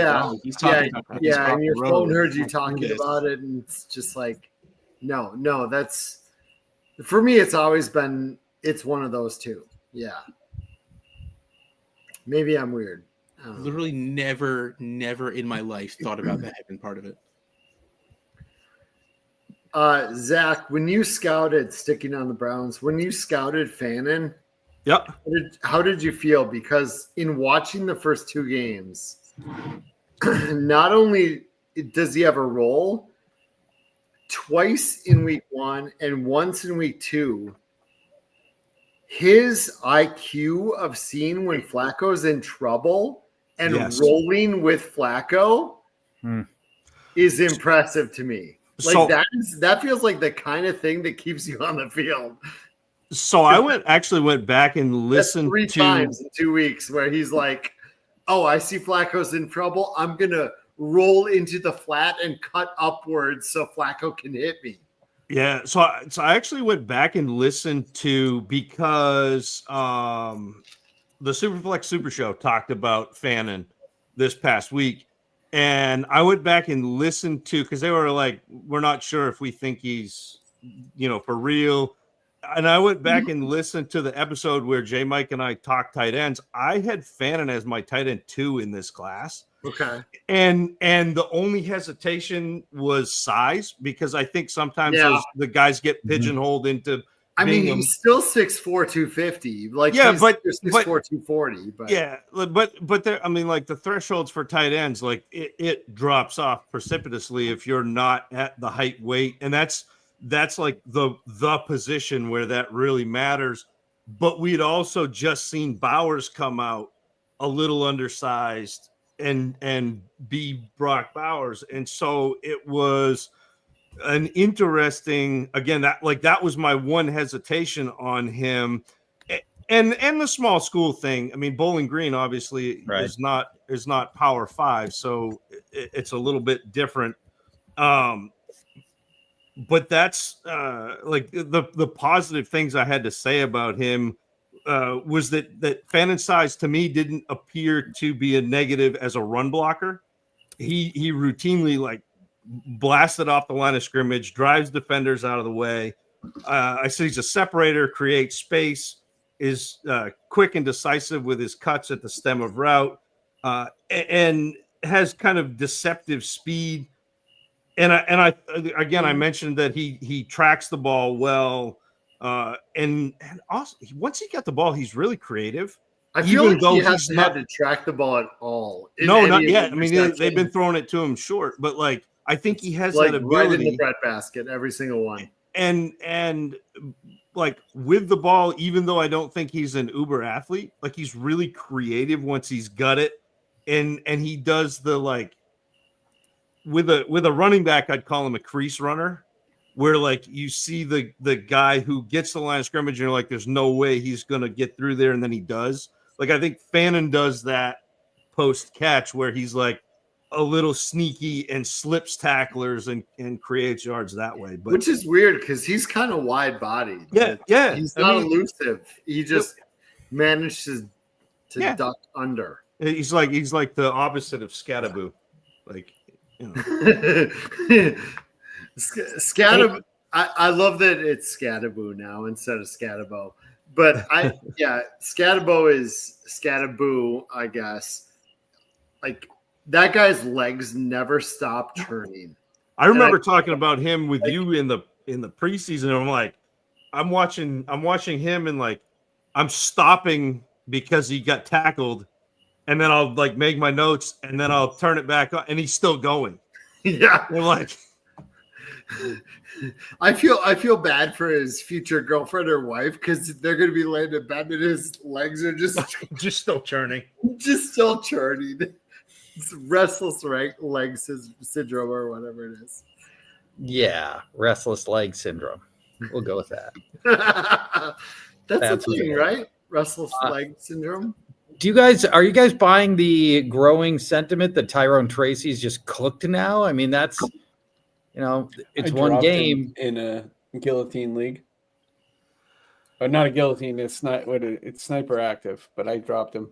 A: he's
B: talking
A: about
B: and your phone heard you talking about it, and it's just like, no, that's for me. It's always been one of those two. Yeah, maybe I'm weird.
A: Literally never in my life thought about the heaven part of it.
B: Zach, when you scouted, sticking on the Browns, when you scouted Fannin,
E: yep.
B: How did you feel? Because in watching the first two games, not only does he have a role, twice in week 1 and once in week 2, his IQ of seeing when Flacco's in trouble and rolling with Flacco is impressive to me. Like that feels like the kind of thing that keeps you on the field.
E: So I went back and listened
B: 3 times in 2 weeks where he's like, "Oh, I see Flacco's in trouble. I'm gonna roll into the flat and cut upwards so Flacco can hit me."
E: Yeah, so I actually went back and listened to because the Superflex Super Show talked about Fannin this past week. And I went back and listened to, because they were like, we're not sure if we think he's, for real. And I went back and listened to the episode where J Mike and I talked tight ends. I had Fannin as my tight end 2 in this class.
B: Okay.
E: And the only hesitation was size, because I think sometimes the guys get pigeonholed into.
B: I mean, he's still 6'4", 250. Like,
E: yeah, but
B: 6'4", 240. But
E: yeah, but there, I mean, like the thresholds for tight ends, like it drops off precipitously if you're not at the height, weight, and that's like the position where that really matters. But we'd also just seen Bowers come out a little undersized and be Brock Bowers, and so it was an interesting, again, that was my one hesitation on him, and the small school thing. I mean, Bowling Green obviously is not Power 5, so it's a little bit different. But that's like the positive things I had to say about him was that Fannin size to me didn't appear to be a negative as a run blocker. He routinely blasted off the line of scrimmage, drives defenders out of the way. I said he's a separator, creates space, is quick and decisive with his cuts at the stem of route, and has kind of deceptive speed. And I mentioned that he tracks the ball well, and also once he got the ball, he's really creative.
B: I feel like he hasn't had to track the ball at all.
E: No, not yet. I mean, they've been throwing it to him short, but I think he has that ability.
B: Right in the breadbasket, every single one.
E: And with the ball, even though I don't think he's an uber athlete, he's really creative once he's got it, and he does the with a running back, I'd call him a crease runner, where you see the guy who gets the line of scrimmage and you're like, there's no way he's gonna get through there, and then he does. I think Fannin does that post catch where he's a little sneaky and slips tacklers and creates yards that way. But
B: which is weird because he's kind of wide bodied.
E: Yeah.
B: He's not elusive. He just manages to duck under.
E: He's like the opposite of Scattaboo.
B: Scattaboo. I love that it's Scattaboo now instead of Scatabo. But Scatabo is Scataboo, I guess. Like that guy's legs never stop turning.
E: I remember talking about him with you in the preseason. And I'm like, I'm watching him and like I'm stopping because he got tackled, and then I'll like make my notes and then I'll turn it back on and he's still going.
B: Yeah.
E: I'm like,
B: I feel bad for his future girlfriend or wife because they're gonna be laying in bed and his legs are just
E: still churning.
B: Just still churning. It's restless leg syndrome or whatever it is.
C: Yeah, restless leg syndrome. We'll go with that.
B: That's a thing, right? Restless leg syndrome.
C: Are you guys buying the growing sentiment that Tyrone Tracy's just cooked now? I mean, that's it's one game
D: in a guillotine league. Or not a guillotine, it's sniper active, but I dropped him.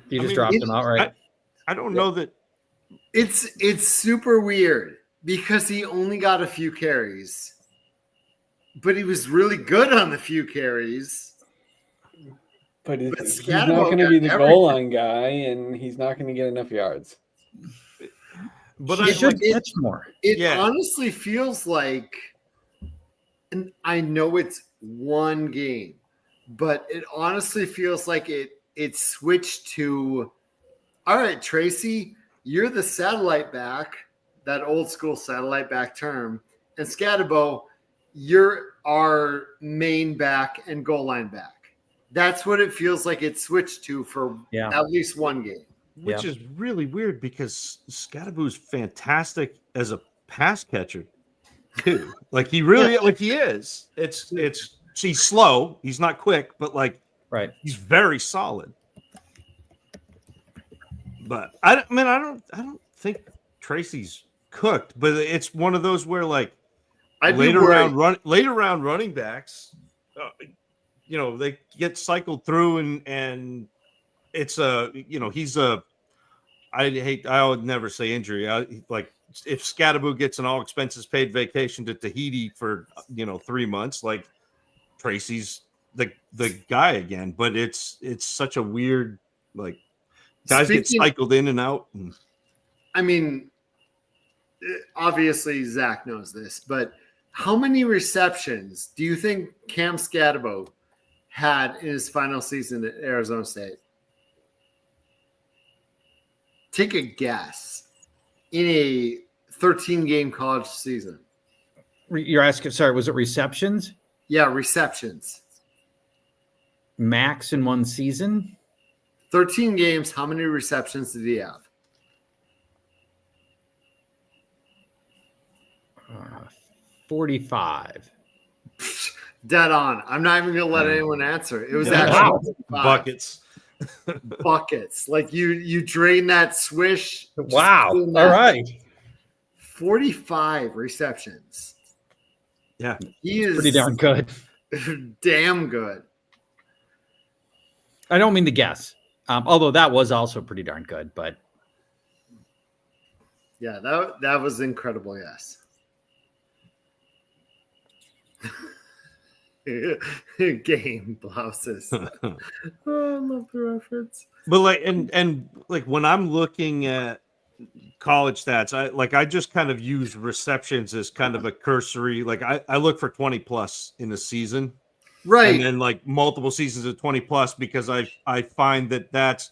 C: You just dropped him outright.
E: I don't know that
B: it's super weird because he only got a few carries, but he was really good on the few carries.
D: But he's not going to be the goal line guy, and he's not going to get enough yards.
E: But
C: he should catch more.
B: It honestly feels like, and I know it's one game, but it honestly feels like it switched to, all right, Tracy, you're the satellite back, that old school satellite back term, and Scatabo, you're our main back and goal line back. That's what it feels like it switched to for at least one game.
E: Which is really weird because Scataboo's fantastic as a pass catcher, too. Like he really like he is. He's slow, he's not quick, but like he's very solid. But I don't think Tracy's cooked, but it's one of those where like later round running backs, they get cycled through and it's I would never say injury. Like if Scatabo gets an all expenses paid vacation to Tahiti for 3 months, like Tracy's the guy again. But it's such a weird like guys get cycled in and out.
B: I mean, obviously Zach knows this, but how many receptions do you think Cam Scatabo had in his final season at Arizona State? Take a guess in a 13-game college season.
C: You're asking, sorry, was it receptions?
B: Yeah, receptions.
C: Max in one season?
B: 13 games. How many receptions did he have?
C: 45.
B: Dead on. I'm not even going to let anyone answer. It was actually
E: buckets.
B: Buckets. Like you drain that swish.
C: Wow. All right.
B: 45 receptions.
E: Yeah.
B: He is
C: pretty darn good.
B: Damn good.
C: I don't mean to guess. Although that was also pretty darn good, but
B: yeah, that was incredible, yes. Game blouses. Oh, I love the reference.
E: But like and like when I'm looking at college stats, I just kind of use receptions as kind of a cursory. Like I look for 20 plus in a season,
B: right?
E: And then like multiple seasons of 20 plus because I find that's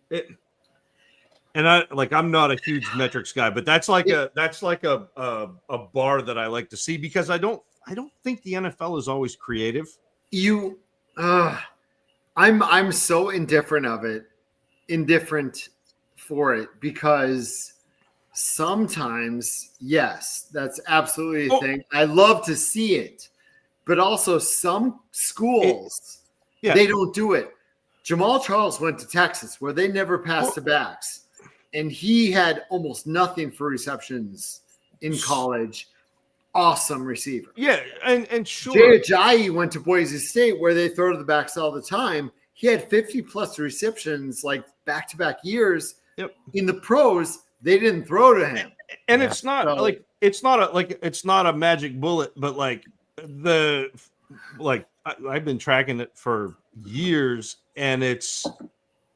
E: it. And I'm not a huge metrics guy, but that's like a bar that I like to see because I don't think the NFL is always creative.
B: I'm so indifferent for it because sometimes, yes, that's absolutely a thing. I love to see it, but also some schools, they don't do it. Jamal Charles went to Texas where they never passed the backs, and he had almost nothing for receptions in college. Awesome receiver.
E: Yeah, and sure.
B: Jay Ajayi went to Boise State where they throw to the backs all the time. He had 50 plus receptions like back-to-back years.
E: Yep.
B: In the pros, they didn't throw to him.
E: And it's not it's not a magic bullet, but like I've been tracking it for years, and it's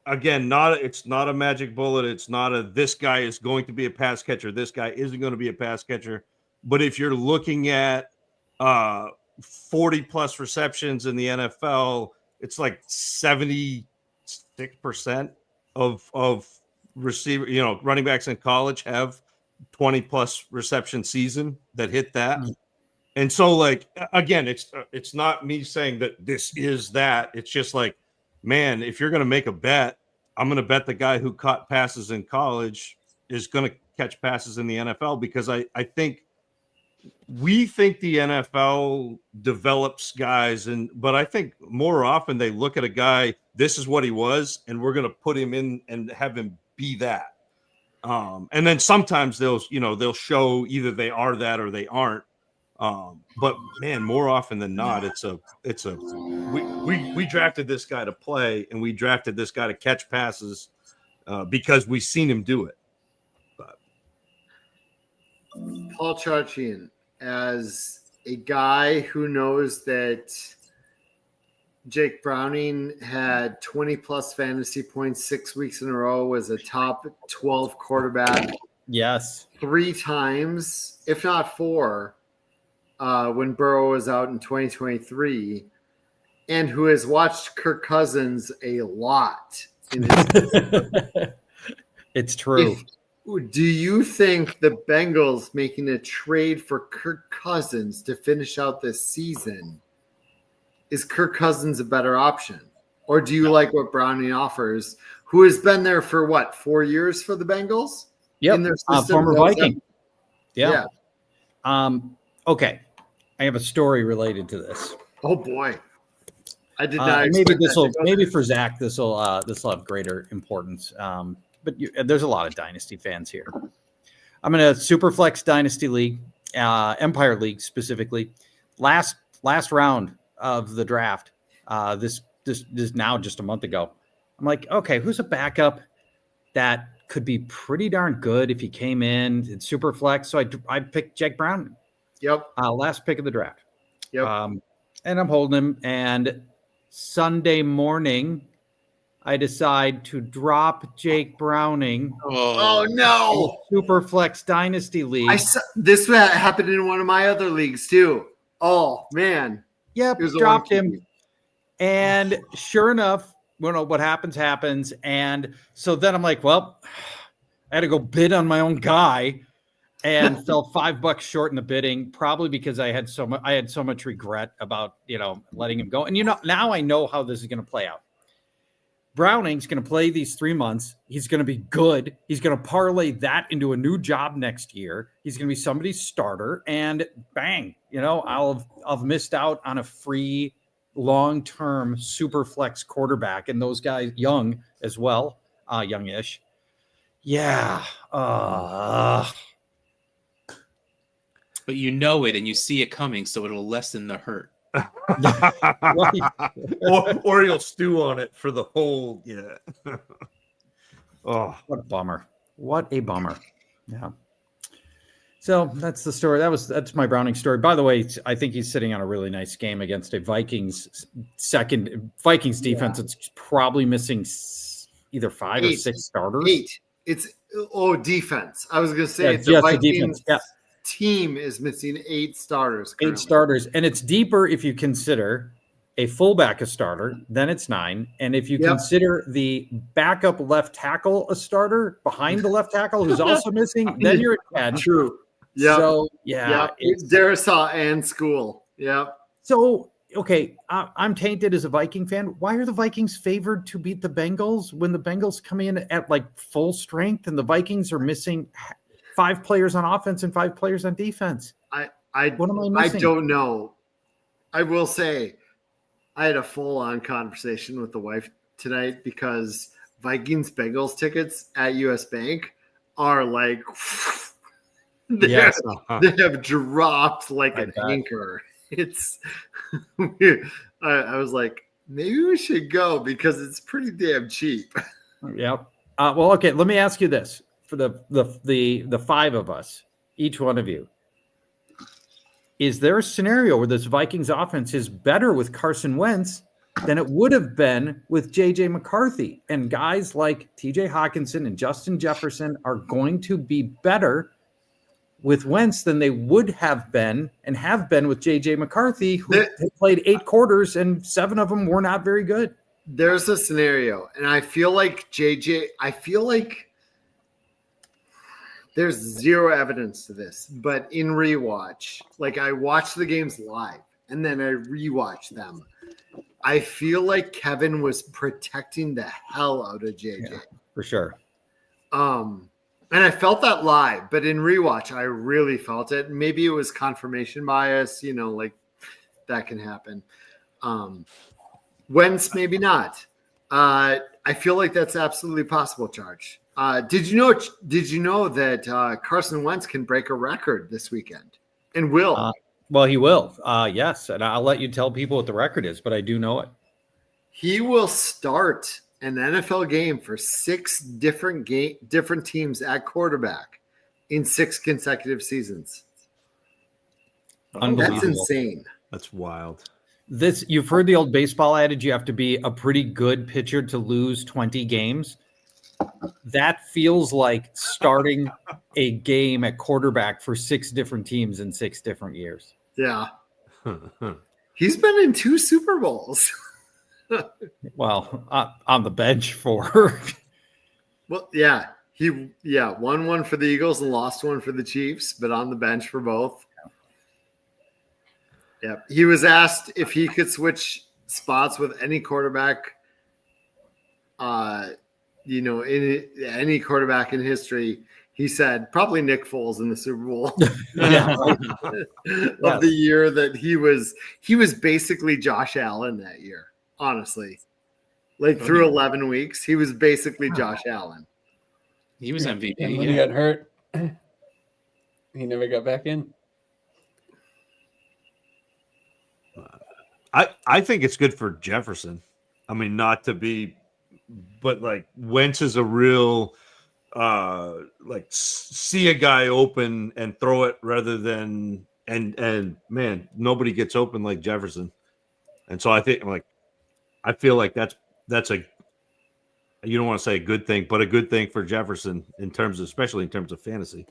E: again it's not a magic bullet. It's not a this guy is going to be a pass catcher. This guy isn't going to be a pass catcher. But if you're looking at 40 plus receptions in the NFL, it's like 76% of receiver, running backs in college have 20 plus reception season that hit that. And so, like, again, it's not me saying that this is that. It's just like, man, if you're going to make a bet, I'm going to bet the guy who caught passes in college is going to catch passes in the NFL, because I think we think the NFL develops guys, but I think more often they look at a guy, this is what he was, and we're going to put him in and have him be that. And then sometimes they'll show either they are that or they aren't. But man, more often than not, we drafted this guy to play, and we drafted this guy to catch passes because we've seen him do it. But
B: Paul Charchian, as a guy who knows that Jake Browning had 20 plus fantasy points 6 weeks in a row, was a top 12 quarterback.
C: Yes.
B: 3 times, if not 4, when Burrow was out in 2023, and who has watched Kirk Cousins a lot.
C: It's true.
B: Do you think the Bengals making a trade for Kirk Cousins to finish out this season, is Kirk Cousins a better option? Or do you like what Browning offers, who has been there for 4 years for the Bengals?
C: Yep.
B: In their system,
C: former Viking. Yeah. Okay. I have a story related to this.
B: Oh boy. I did not
C: maybe for Zach this will have greater importance. But there's a lot of dynasty fans here. I'm in a Superflex Dynasty League, Empire League specifically. Last round of the draft. This is now just a month ago. I'm like, okay, who's a backup that could be pretty darn good if he came in Superflex? So I picked Jake Brown.
B: Yep.
C: Last pick of the draft.
B: Yep.
C: And I'm holding him. And Sunday morning, I decide to drop Jake Browning.
B: Oh no!
C: Superflex Dynasty League.
B: This happened in one of my other leagues too. Oh man.
C: Yep. Dropped him. And sure enough, what happens. And so then I'm like, well, I had to go bid on my own guy, and fell $5 short in the bidding, probably because I had so much regret about letting him go. And now I know how this is going to play out. Browning's going to play these 3 months. He's going to be good. He's going to parlay that into a new job next year. He's going to be somebody's starter, and bang, I'll have missed out on a free long-term super flex quarterback, and those guys young as well, youngish. Yeah.
A: But you know it, and you see it coming, so it'll lessen the hurt.
E: or you'll stew on it for the whole
C: Oh, what a bummer. Yeah. So that's the story. That's my Browning story. By the way, I think he's sitting on a really nice game against a Vikings defense. It's probably missing either 5 or 6 starters.
B: 8. It's defense. I was going to say the Vikings team is missing 8 starters. Currently.
C: 8 starters, and it's deeper if you consider a fullback a starter. Then it's 9, and if you consider the backup left tackle a starter behind the left tackle who's also missing, then you're at 10.
B: True. Yeah.
C: So
B: it's Darisaw and School. Yeah.
C: So okay, I'm tainted as a Viking fan. Why are the Vikings favored to beat the Bengals when the Bengals come in at full strength and the Vikings are missing 5 players on offense and 5 players on defense? What am I missing?
B: I don't know. I will say I had a full-on conversation with the wife tonight because Vikings Bengals tickets at US Bank are they have dropped like an anchor. It's I was like, maybe we should go because it's pretty damn cheap.
C: Yep. Well, okay, let me ask you this. For the 5 of us, each one of you, is there a scenario where this Vikings offense is better with Carson Wentz than it would have been with J.J. McCarthy? And guys like T.J. Hawkinson and Justin Jefferson are going to be better with Wentz than they would have been and have been with J.J. McCarthy, who had played 8 quarters and 7 of them were not very good.
B: There's a scenario, and I feel like there's zero evidence to this, but in rewatch, like I watched the games live and then I rewatched them. I feel like Kevin was protecting the hell out of JJ.
C: Yeah, for sure.
B: And I felt that live, but in rewatch, I really felt it. Maybe it was confirmation bias, like that can happen. Wentz, maybe not. I feel like that's absolutely possible, Charge. Did you know that Carson Wentz can break a record this weekend and will?
C: Well, he will. Yes, and I'll let you tell people what the record is, but I do know it.
B: He will start an NFL game for 6 different teams at quarterback in 6 consecutive seasons.
C: Unbelievable.
B: That's insane.
E: That's wild.
C: You've heard the old baseball adage, you have to be a pretty good pitcher to lose 20 games. That feels like starting a game at quarterback for 6 different teams in 6 different years.
B: Yeah. He's been in 2 Super Bowls.
C: Well, on the bench for.
B: Well, yeah. He won one for the Eagles and lost one for the Chiefs, but on the bench for both. Yeah. He was asked if he could switch spots with any quarterback, in any quarterback in history. He said probably Nick Foles in the Super Bowl of the year that he was basically Josh Allen that year. Honestly, like through 11 weeks, he was basically Josh Allen.
A: He was MVP.
D: And when he got hurt, he never got back in.
E: I think it's good for Jefferson. I mean, not to be, but like Wentz is a real see a guy open and throw it rather than and man, nobody gets open like Jefferson. And so I feel like that's a, you don't want to say a good thing, but a good thing for Jefferson especially in terms of fantasy.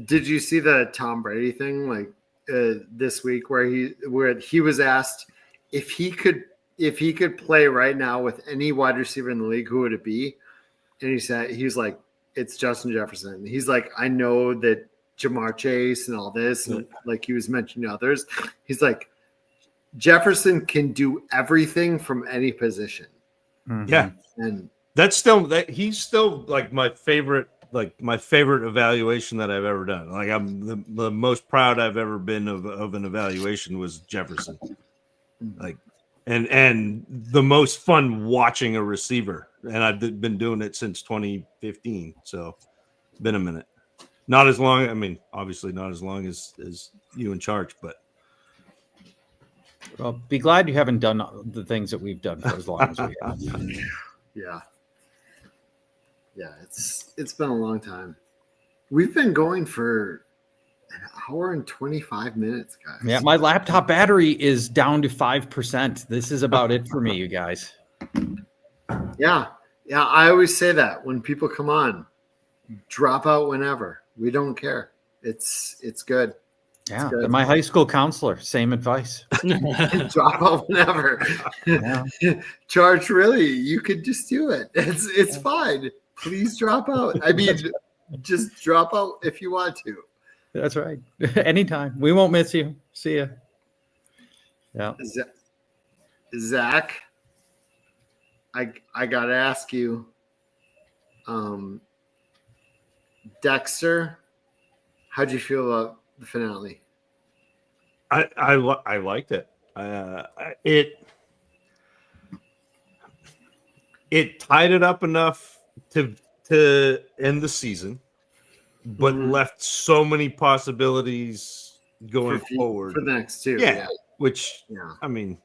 B: Did you see the Tom Brady thing this week where he was asked if he could play right now with any wide receiver in the league, who would it be? And he's like, it's Justin Jefferson. He's like, I know that Jamar Chase and all this, and like he was mentioning others. He's like, Jefferson can do everything from any position.
C: Mm-hmm.
E: Yeah.
B: And
E: he's still like my favorite evaluation that I've ever done. Like I'm the most proud I've ever been of an evaluation was Jefferson. Like, and the most fun watching a receiver. And I've been doing it since 2015. So been a minute, not as long. I mean, obviously not as long as you in charge, but.
C: Well, be glad you haven't done the things that we've done for as long as we have.
B: Yeah. Yeah, it's been a long time. We've been going for an hour and 25 minutes, guys.
C: Yeah, my laptop battery is down to 5%. This is about it for me, you guys.
B: Yeah. Yeah, I always say that when people come on, drop out whenever. We don't care. It's good.
C: Yeah, and my high school counselor, same advice.
B: Drop out whenever.
C: Yeah.
B: Charge, really, you could just do it. It's fine. Please drop out. I mean, just drop out if you want to.
C: That's right. Anytime. We won't miss you. See ya. Yeah.
B: Zach, I gotta ask you, Dexter, how'd you feel about the finale?
E: I liked it. It tied it up enough to end the season, but left so many possibilities going forward
B: for the next 2.
E: Yeah. Which I mean,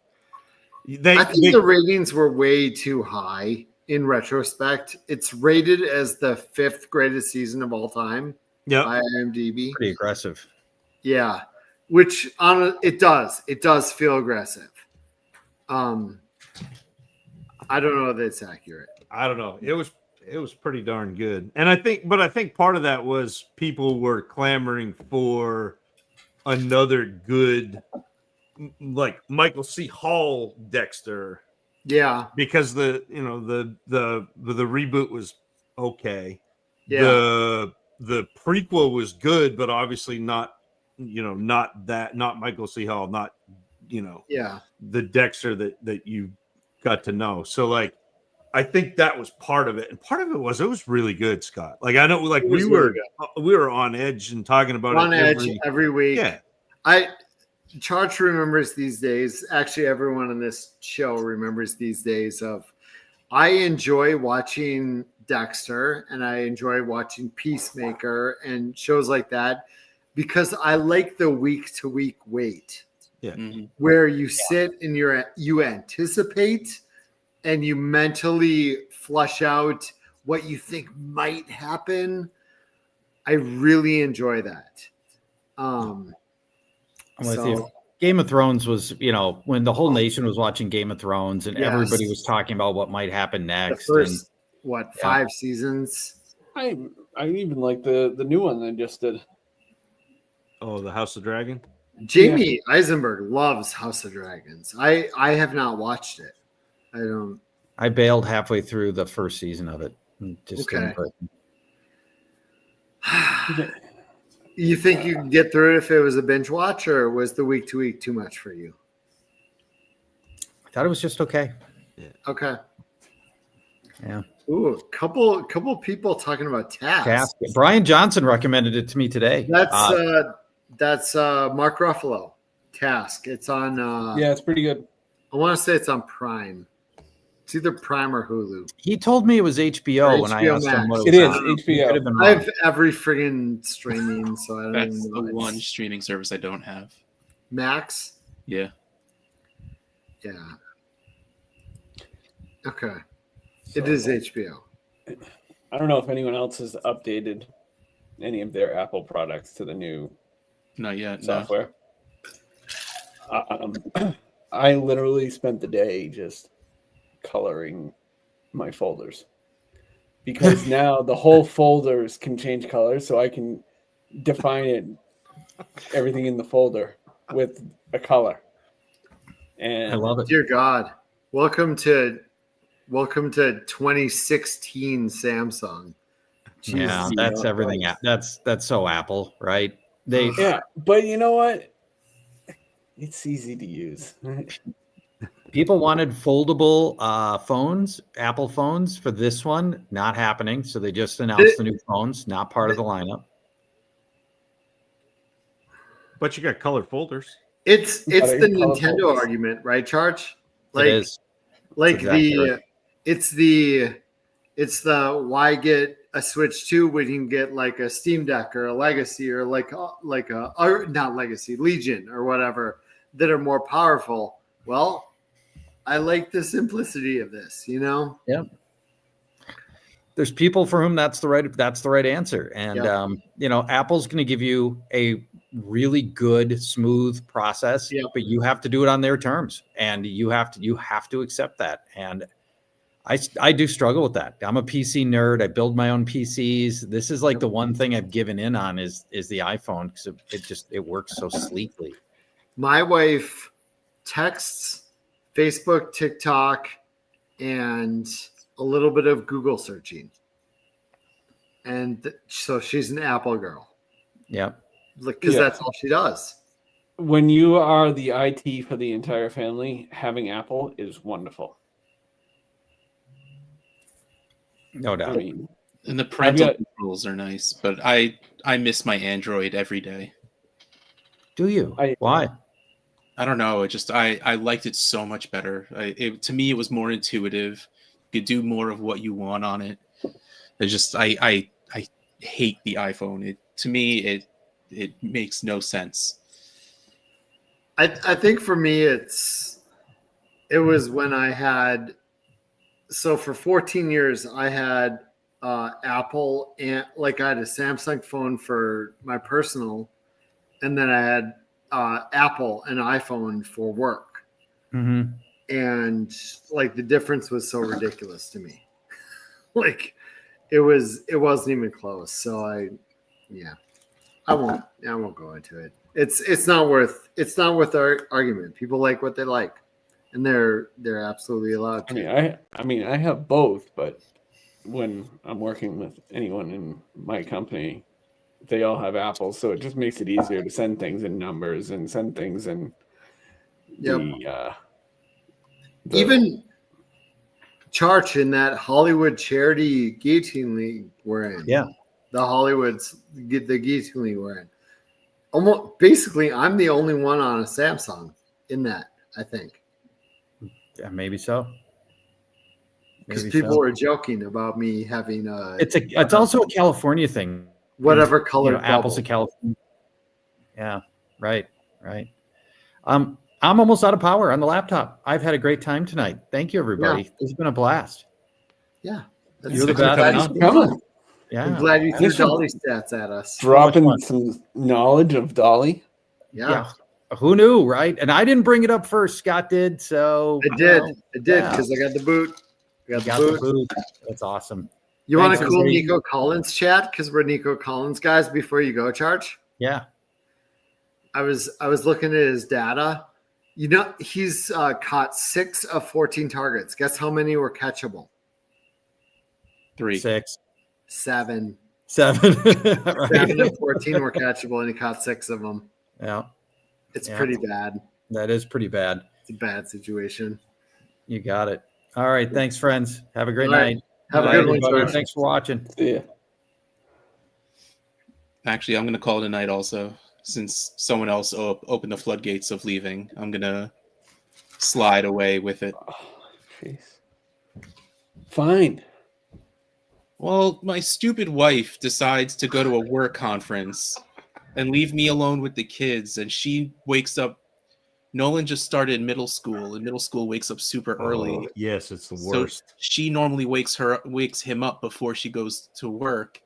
B: I think the ratings were way too high. In retrospect, it's rated as the 5th greatest season of all time.
E: Yeah,
B: by IMDb.
C: Pretty aggressive.
B: Yeah. which on it does feel aggressive. I don't know if it's accurate.
E: I don't know. It was pretty darn good. And I think part of that was people were clamoring for another good, like Michael C. Hall Dexter.
B: Yeah.
E: Because the reboot was okay.
B: Yeah.
E: The prequel was good, but obviously not Michael C. Hall, not
B: Yeah.
E: the Dexter that you got to know. So like I think that was part of it, and part of it was really good, Scott. Like I know, like we were on edge and talking about
B: on
E: it
B: edge every week.
E: Yeah,
B: Charge remembers these days. Actually, everyone on this show remembers these days. I enjoy watching Dexter and I enjoy watching Peacemaker and shows like that because I like the week to week wait.
E: Yeah,
B: where you sit and you anticipate and you mentally flush out what you think might happen. I really enjoy that.
C: I'm with you. Game of Thrones was, when the whole nation was watching Game of Thrones and everybody was talking about what might happen next.
B: The first, 5 seasons?
D: I even like the new one they just did.
E: Oh, the House of Dragon?
B: Jamie Eisenberg loves House of Dragons. I have not watched it.
C: I bailed halfway through the first season of it.
B: Okay. You think you could get through it if it was a binge watch, or was the week to week too much for you?
C: I thought it was just okay.
E: Yeah.
B: Okay.
C: Yeah.
B: Ooh, a couple people talking about Task.
C: Brian Johnson recommended it to me today.
B: That's Mark Ruffalo. Task. It's on.
D: It's pretty good.
B: I want to say it's on Prime. It's either Prime or Hulu.
C: He told me it was HBO when I asked him what
D: it is. HBO.
B: I have every friggin' streaming, so I don't
A: That's
B: even know.
A: the one streaming service I don't have.
B: Max?
A: Yeah.
B: Yeah. Okay. It is HBO.
D: I don't know if anyone else has updated any of their Apple products to the new
A: Not yet.
D: software. I literally spent the day just coloring my folders because now the whole folders can change colors, so I can define everything in the folder with a color. And
C: I love it.
B: Dear God, welcome to 2016 Samsung.
C: Yeah, that's everything. That's so Apple, right?
D: But you know what? It's easy to use.
C: People wanted foldable phones, Apple phones for this one. Not happening. So they just announced the new phones, not part of the lineup.
E: But you got colored folders.
B: It's the Nintendo argument, right, Charge?
C: Like, it is.
B: Like it's the why get a Switch 2 when you can get like a Steam Deck or a Legacy or not Legacy, Legion or whatever that are more powerful. Well, I like the simplicity of this,
C: Yep. There's people for whom that's the right answer. And Apple's going to give you a really good, smooth process, but you have to do it on their terms, and you have to accept that. And I do struggle with that. I'm a PC nerd. I build my own PCs. This is like the one thing I've given in on is the iPhone because it works so sleekly.
B: My wife texts, Facebook, TikTok, and a little bit of Google searching. And so she's an Apple girl.
C: Yeah.
B: Because that's all she does.
D: When you are the IT for the entire family, having Apple is wonderful.
C: No doubt.
A: And the parental controls are nice, but I miss my Android every day.
C: Do you? Why?
A: I don't know. I liked it so much better. To me, it was more intuitive. You could do more of what you want on it. I hate the iPhone. To me, it makes no sense.
B: I think for me, it was when I had. So for 14 years, I had Apple, and I had a Samsung phone for my personal, and then I had Apple and iPhone for work.
C: Mm-hmm.
B: And like the difference was so ridiculous to me. Like it wasn't even close. So I won't go into it. It's not worth our argument. People like what they like, and they're absolutely allowed to.
D: I mean, I have both, but when I'm working with anyone in my company, they all have Apple, so it just makes it easier to send things in numbers and send things in the
B: Even Charch in that Hollywood charity guillotine league we're in.
C: Yeah.
B: The guillotine league we're in. Almost basically, I'm the only one on a Samsung in that, I think.
C: Yeah, maybe so.
B: Because people were joking about me having
C: it's also a California thing.
B: Whatever color
C: apples in California. Yeah, right. I'm almost out of power on the laptop. I've had a great time tonight. Thank you, everybody. This has been a blast.
B: Yeah.
C: You're the best. Yeah.
B: I'm glad you threw Dolly stats at us.
D: Dropping some knowledge of Dolly.
B: Yeah.
C: Who knew, right? And I didn't bring it up first. Scott did. So
B: I did because I got the boot.
C: Got the boot. That's awesome.
B: You want to cool Nico Collins chat? Because we're Nico Collins guys before you go, Charge?
C: Yeah.
B: I was looking at his data. You know, he's caught 6 of 14 targets. Guess how many were catchable?
A: 3.
C: 6.
B: 7.
C: 7.
B: 7 of 14 were catchable, and he caught 6 of them.
C: Yeah.
B: It's pretty bad.
C: That is pretty bad.
B: It's a bad situation.
C: You got it. All right. Thanks, friends. Have a great night.
B: Have a good one,
C: everybody. Thanks for watching.
D: See ya.
A: Actually, I'm going to call it a night also. Since someone else opened the floodgates of leaving, I'm going to slide away with it.
D: Oh, jeez. Fine.
A: Well, my stupid wife decides to go to a work conference and leave me alone with the kids, and she wakes up. Nolan just started middle school, and middle school wakes up super early.
E: Yes, it's the worst.
A: So she normally wakes him up before she goes to work,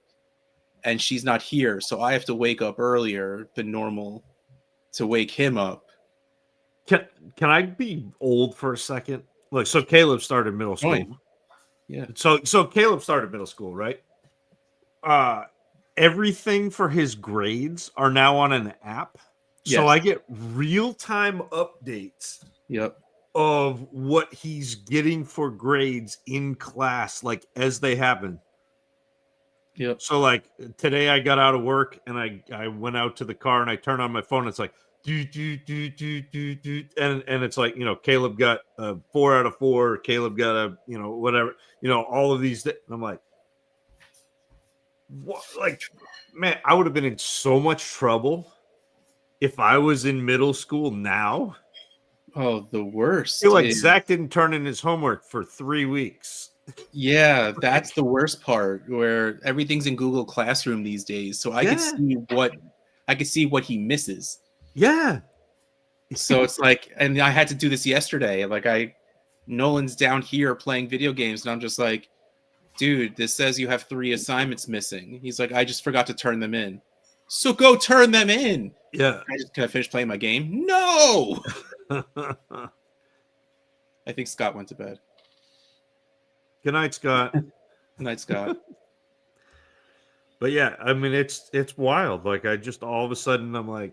A: and she's not here, so I have to wake up earlier than normal to wake him up.
E: Can I be old for a second? Like, so Caleb started middle school.
A: Yeah.
E: So Caleb started middle school, right? Everything for his grades are now on an app. So
A: Yes.
E: I get real-time updates
A: Yep.
E: of what he's getting for grades in class, like as they happen.
A: Yep.
E: So like today I got out of work and I went out to the car and I turned on my phone. And it's like and it's like, Caleb got a 4 out of 4. Caleb got a whatever, all of these. And I'm like, what? Like, man, I would have been in so much trouble if I was in middle school now.
A: Oh, the worst.
E: I feel like Zach didn't turn in his homework for 3 weeks.
A: Yeah, that's the worst part, where everything's in Google Classroom these days. So I could see what he misses.
E: Yeah.
A: So it's like, and I had to do this yesterday. Like Nolan's down here playing video games, and I'm just like, dude, this says you have 3 assignments missing. He's like, I just forgot to turn them in. So go turn them in.
E: Yeah.
A: Can I finish playing my game? No. I think Scott went to bed.
E: Good night, Scott.
A: Good night, Scott.
E: But yeah, I mean, it's wild. Like, I just all of a sudden I'm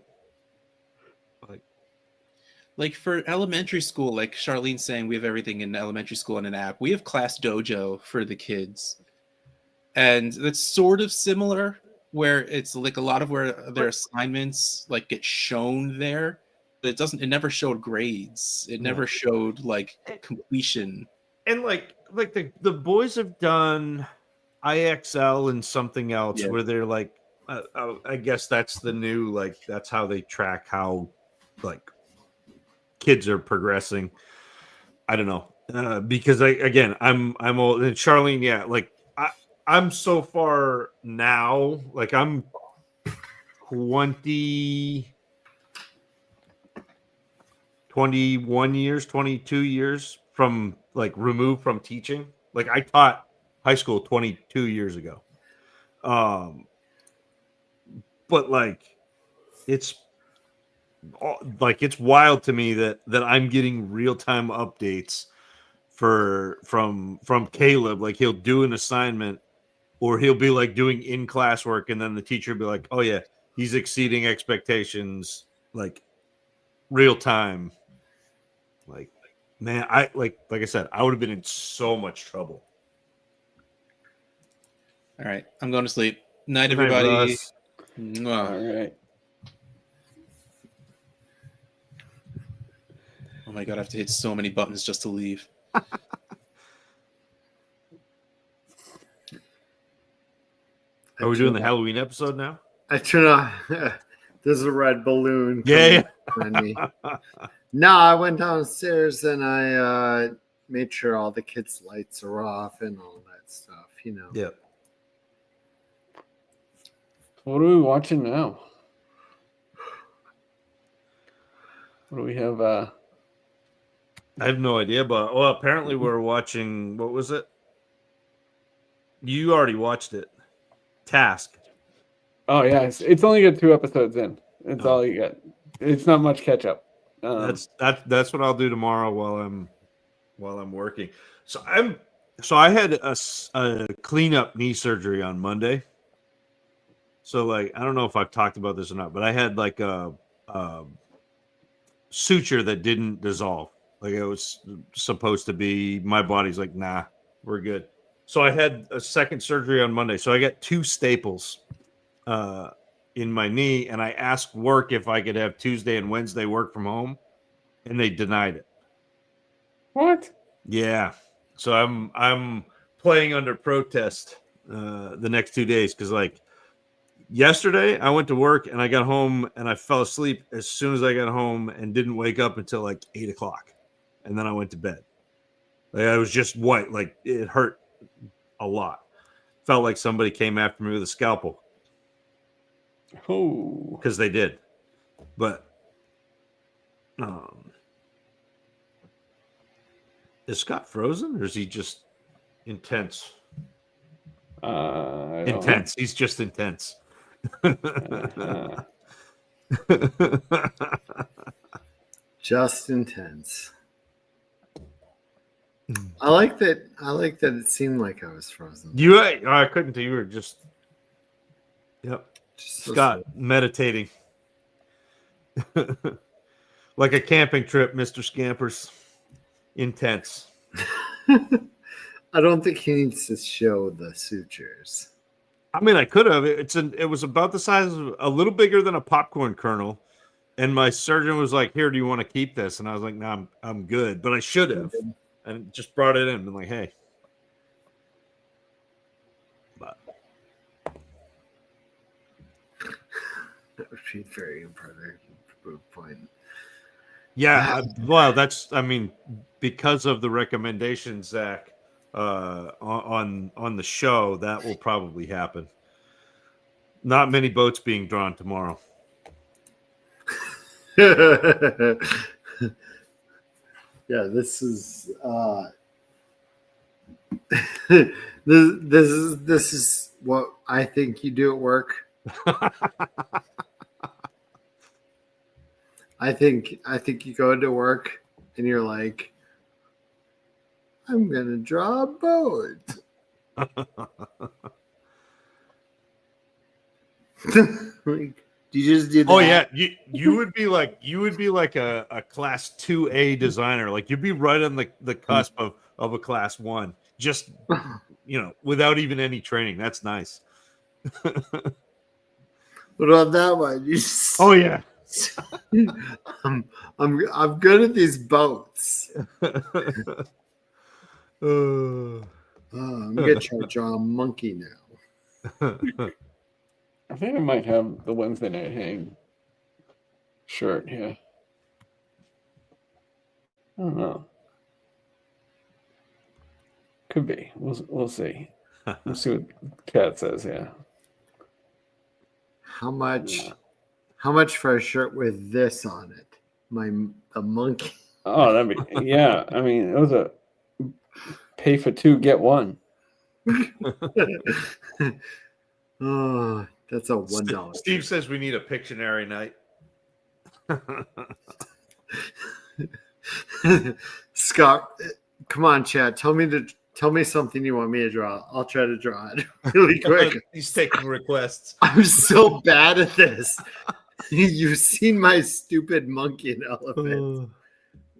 A: like for elementary school, like Charlene's saying, we have everything in elementary school on an app. We have Class Dojo for the kids, and that's sort of similar, where it's like a lot of where their assignments like get shown there, but it never showed grades. It never showed like completion.
E: and like the boys have done IXL and something else where they're like, I guess that's the new, like, that's how they track how like kids are progressing. I don't know, because I'm old, and Charlene, yeah, like I'm so far now, like I'm 21 years, 22 years from like removed from teaching. Like I taught high school 22 years ago. But like it's like it's wild to me that I'm getting real-time updates from Caleb. Like he'll do an assignment or he'll be like doing in-class work and then the teacher will be like, oh yeah, he's exceeding expectations, like real time. Like, man, like I said, I would have been in so much trouble.
A: All right, I'm going to sleep. Night,
E: Good night,
A: everybody.
E: Russ.
A: Mwah.
D: All right.
A: Oh my god, I have to hit so many buttons just to leave.
E: Are we doing the Halloween episode now?
B: I turn on. There's a red balloon.
E: Yeah.
B: behind me. No, I went downstairs and I made sure all the kids' lights are off and all that stuff. You know.
E: Yep.
D: What are we watching now? What do we have?
E: I have no idea, but apparently we're watching. What was it? You already watched it. Task.
D: Oh yeah, it's only got 2 episodes in. It's all you got. It's not much catch up.
E: That's what I'll do tomorrow while I'm working. So I had a cleanup knee surgery on Monday. So like I don't know if I've talked about this or not, but I had like a suture that didn't dissolve. Like it was supposed to be. My body's like, nah, we're good. So I had a second surgery on Monday. So I got 2 staples in my knee, and I asked work if I could have Tuesday and Wednesday work from home, and they denied it.
D: What?
E: Yeah. So I'm playing under protest the next 2 days because like yesterday I went to work and I got home and I fell asleep as soon as I got home and didn't wake up until like 8 o'clock, and then I went to bed. Like I was just white, like it hurt a lot. Felt like somebody came after me with a scalpel.
D: Oh,
E: Because they did. But is Scott frozen or is he just intense? Intense. He's just intense.
B: Just intense. I like that. It seemed like I was frozen.
E: I couldn't. You were just. Yep.
B: Just so
E: Scott meditating. Like a camping trip, Mr. Scampers. Intense.
B: I don't think he needs to show the sutures.
E: I mean, I could have. It was about the size of a little bigger than a popcorn kernel, and my surgeon was like, "Here, do you want to keep this?" And I was like, "No, I'm good." But I should have, and just brought it in and been like, "Hey." But
B: That would be very impressive point.
E: yeah, well, because of the recommendations, Zach, on the show, that will probably happen. Not many boats being drawn tomorrow.
B: Yeah, this is this is what I think you do at work. I think you go into work and you're like, I'm gonna draw a boat. Like, do you just do that?
E: Oh yeah, you would be like a class 2A designer. Like you'd be right on the cusp of a class 1. Just without even any training. That's nice.
B: What about that one? You just,
E: Oh yeah.
B: I'm good at these boats. I'm gonna try to draw a monkey now.
D: I think I might have the Wednesday night hang shirt here. I don't know. Could be. We'll see. We'll see what Kat says. Yeah.
B: How much for a shirt with this on it? The monkey.
D: Oh, that'd be yeah. I mean, it was a pay for 2, get 1.
B: Oh, that's a $1.
E: Steve says we need a Pictionary night.
B: Scott, come on, Chad. Tell me something you want me to draw. I'll try to draw it really quick.
E: He's taking requests.
B: I'm so bad at this. You've seen my stupid monkey and elephant.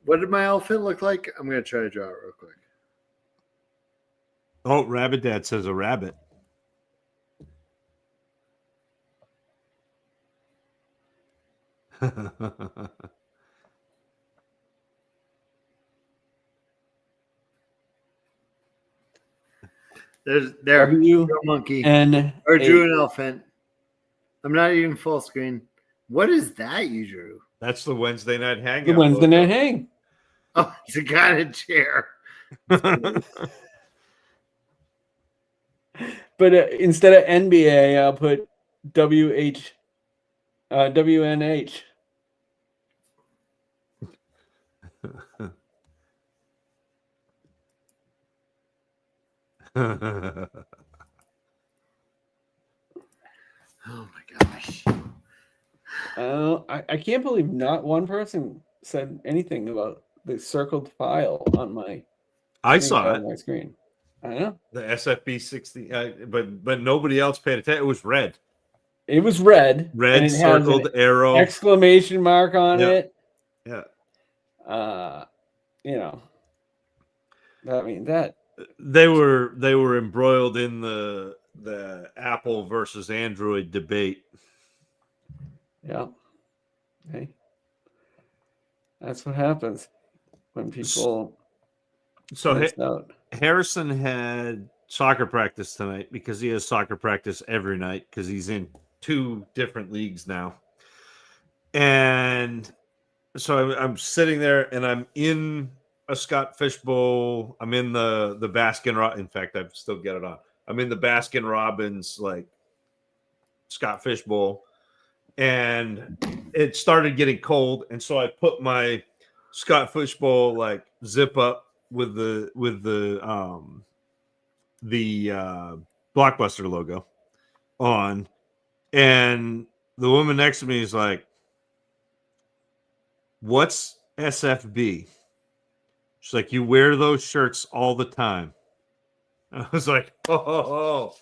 B: What did my elephant look like? I'm gonna try to draw it real quick.
E: Oh, Rabbit Dad says a rabbit.
B: There,
D: W
B: drew a monkey
D: N
B: or drew an elephant. I'm not even full screen. What is that you drew?
E: That's the Wednesday night hangout.
D: The Wednesday night hang.
B: Oh, it's a kind of chair.
D: But instead of NBA, I'll put WNH.
B: Oh my gosh.
D: I can't believe not one person said anything about the circled file on my.
E: I saw it
D: on my screen. I know
E: the SFB 60, but nobody else paid attention. It was red.
D: it was red.
E: Red
D: and it has
E: circled
D: an
E: arrow.
D: exclamation mark on
E: Yeah.
D: it.
E: Yeah.
D: You know. I mean that.
E: They were embroiled in the Apple versus Android debate.
D: Yeah. Hey. That's what happens when people.
E: So
D: miss out.
E: Harrison had soccer practice tonight because he has soccer practice every night because he's in 2 different leagues now. And so I'm sitting there and I'm in a Scott Fishbowl. I'm in the Baskin. In fact, I still get it on. I'm in the Baskin Robbins like Scott Fishbowl, and it started getting cold, and so I put my Scott Fishbowl like zip up with the Blockbuster logo on, and the woman next to me is like, "What's SFB?" She's like, "You wear those shirts all the time." I was like, oh.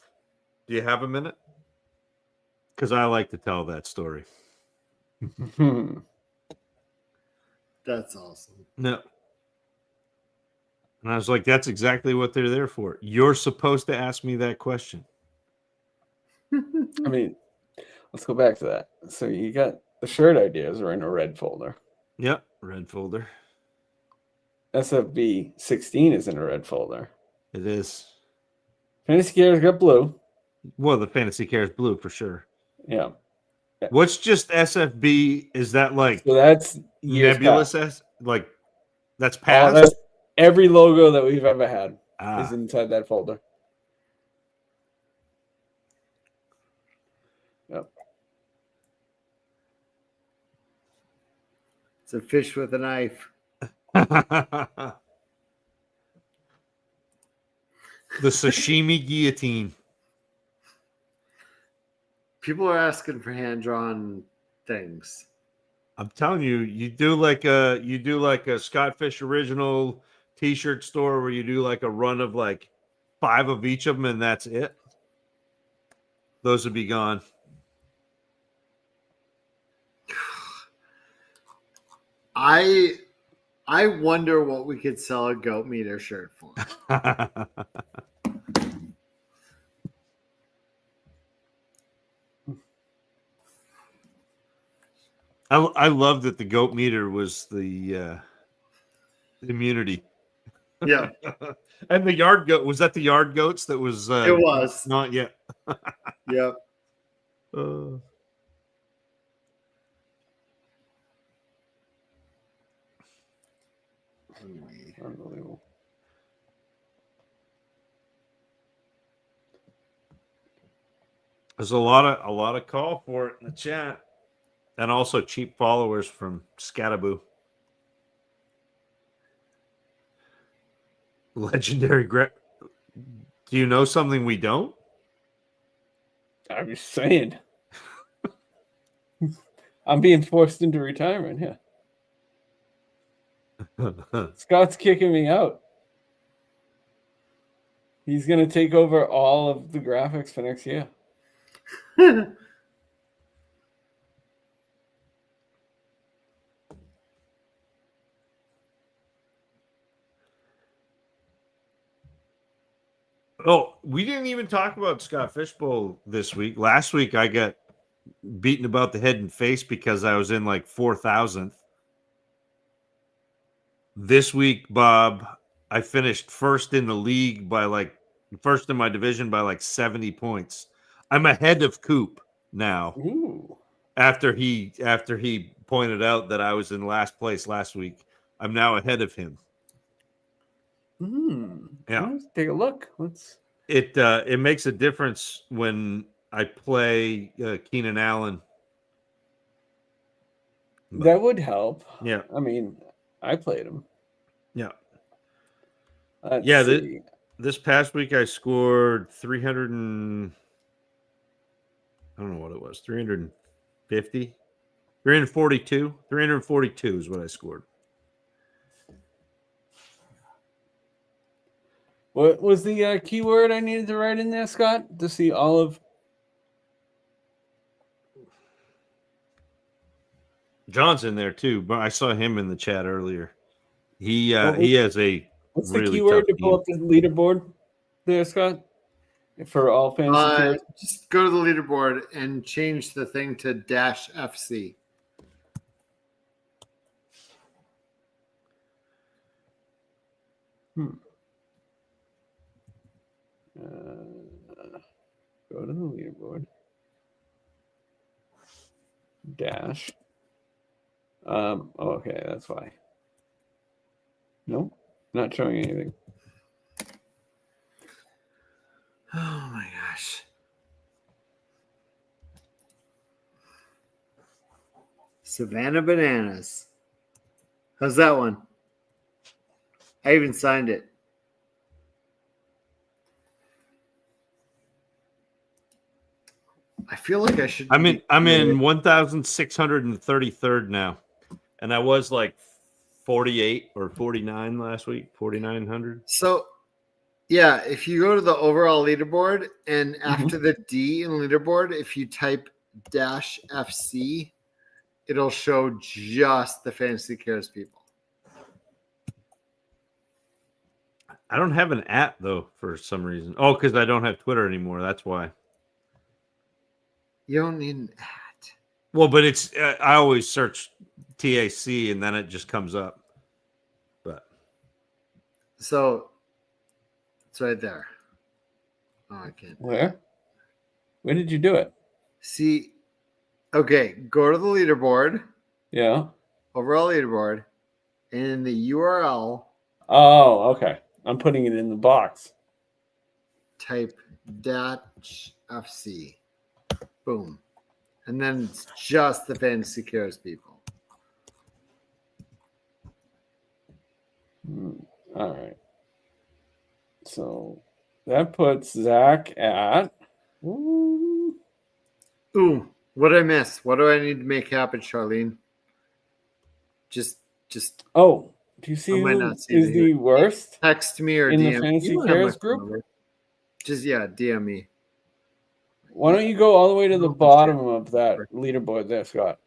E: Do you have a minute? Because I like to tell that story.
B: That's awesome.
E: No. And I was like, that's exactly what they're there for. You're supposed to ask me that question.
D: I mean, let's go back to that. So you got the shirt ideas are in a red folder.
E: Yep, red folder.
D: SFB 16 is in a red folder.
E: It is.
D: Fantasy Cares got blue.
E: Well, the Fantasy Cares blue for sure.
D: Yeah.
E: What's just SFB? Is that like
D: So that's
E: nebulous? Like that's past?
D: That's every logo that we've ever had
E: Ah.
D: is inside that folder. Yep.
B: It's a fish with a knife.
E: The sashimi guillotine.
B: People are asking for hand-drawn things.
E: I'm telling you, you do like a Scott Fish original t-shirt store where you do like a run of like 5 of each of them and that's it. Those would be gone.
B: I wonder what we could sell a goat meter shirt for.
E: I love that the goat meter was the immunity.
B: Yeah.
E: And the yard goat, was that the yard goats that was
B: It was.
E: not yet.
B: Yep.
D: Unbelievable.
E: There's a lot of call for it in the chat. And also cheap followers from Scataboo. Legendary Do you know something we don't?
D: I was saying. I'm being forced into retirement. Yeah. Scott's kicking me out. He's going to take over all of the graphics for next year.
E: Oh, we didn't even talk about Scott Fishbowl this week. Last week, I got beaten about the head and face because I was in like 4,000th. This week, Bob, I finished first in the league first in my division by like 70 points. I'm ahead of Coop now.
D: Ooh.
E: After he pointed out that I was in last place last week, I'm now ahead of him. Yeah,
D: Let's take a look.
E: It makes a difference when I play Keenan Allen.
D: That would help.
E: Yeah,
D: I mean, I played him.
E: yeah,
D: Let's see.
E: This past week I scored 300 and I don't know what it was, 350, 342, 342 is what I scored.
D: What was the keyword I needed to write in there, Scott, to see all of?
E: John's in there too, but I saw him in the chat earlier. He has a
D: What's
E: really
D: the keyword to
E: tough
D: pull up the leaderboard there, Scott? For all fantasy players?
B: Just go to the leaderboard and change the thing to -FC.
D: Go to the leaderboard. Dash. Okay, that's why. Nope, not showing anything.
B: Oh my gosh. Savannah Bananas. How's that one? I even signed it. I feel like I should.
E: I'm in 1,633rd now, and I was like 48 or 49 last week, 4,900.
B: So, yeah, if you go to the overall leaderboard and after the D in leaderboard, if you type -FC, it'll show just the Fantasy Cares people.
E: I don't have an app though for some reason. Oh, because I don't have Twitter anymore. That's why.
B: You don't need an ad.
E: Well, but it's I always search TAC and then it just comes up. But
B: so it's right there. Oh, I can't.
D: Where did you do it?
B: See, okay, go to the leaderboard,
D: Yeah.
B: overall leaderboard, and in the URL,
D: Oh, okay. I'm putting it in the box.
B: type -FC. Boom. And then it's just the Fantasy Cares people.
D: All right. So that puts Zach at.
B: Ooh, what did I miss? What do I need to make happen, Charlene? Just.
D: Oh, do you see
B: I might
D: who
B: not see
D: is
B: it.
D: the worst
B: Text me or
D: in
B: DM
D: the Fantasy
B: You don't have my
D: Cares
B: phone
D: group?
B: number. Just DM me.
D: Why don't you go all the way to the bottom of that leaderboard there, Scott?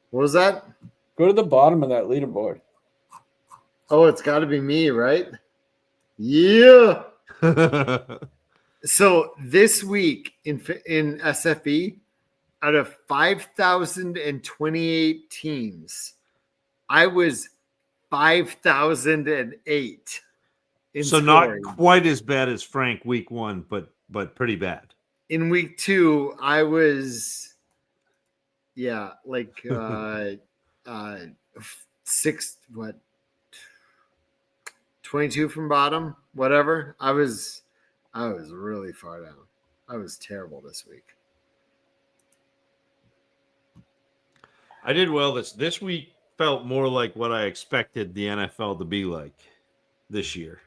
B: What was that?
D: Go to the bottom of that leaderboard.
B: Oh, it's got to be me, right? Yeah. So this week in SFB, out of 5,028 teams, I was 5,008.
E: So
B: scoring.
E: not quite as bad as Frank week 1, but pretty bad.
B: In week 2, I was, like 22 from bottom, whatever. I was really far down. I was terrible this week.
E: I did well this week. Felt more like what I expected the NFL to be like this year.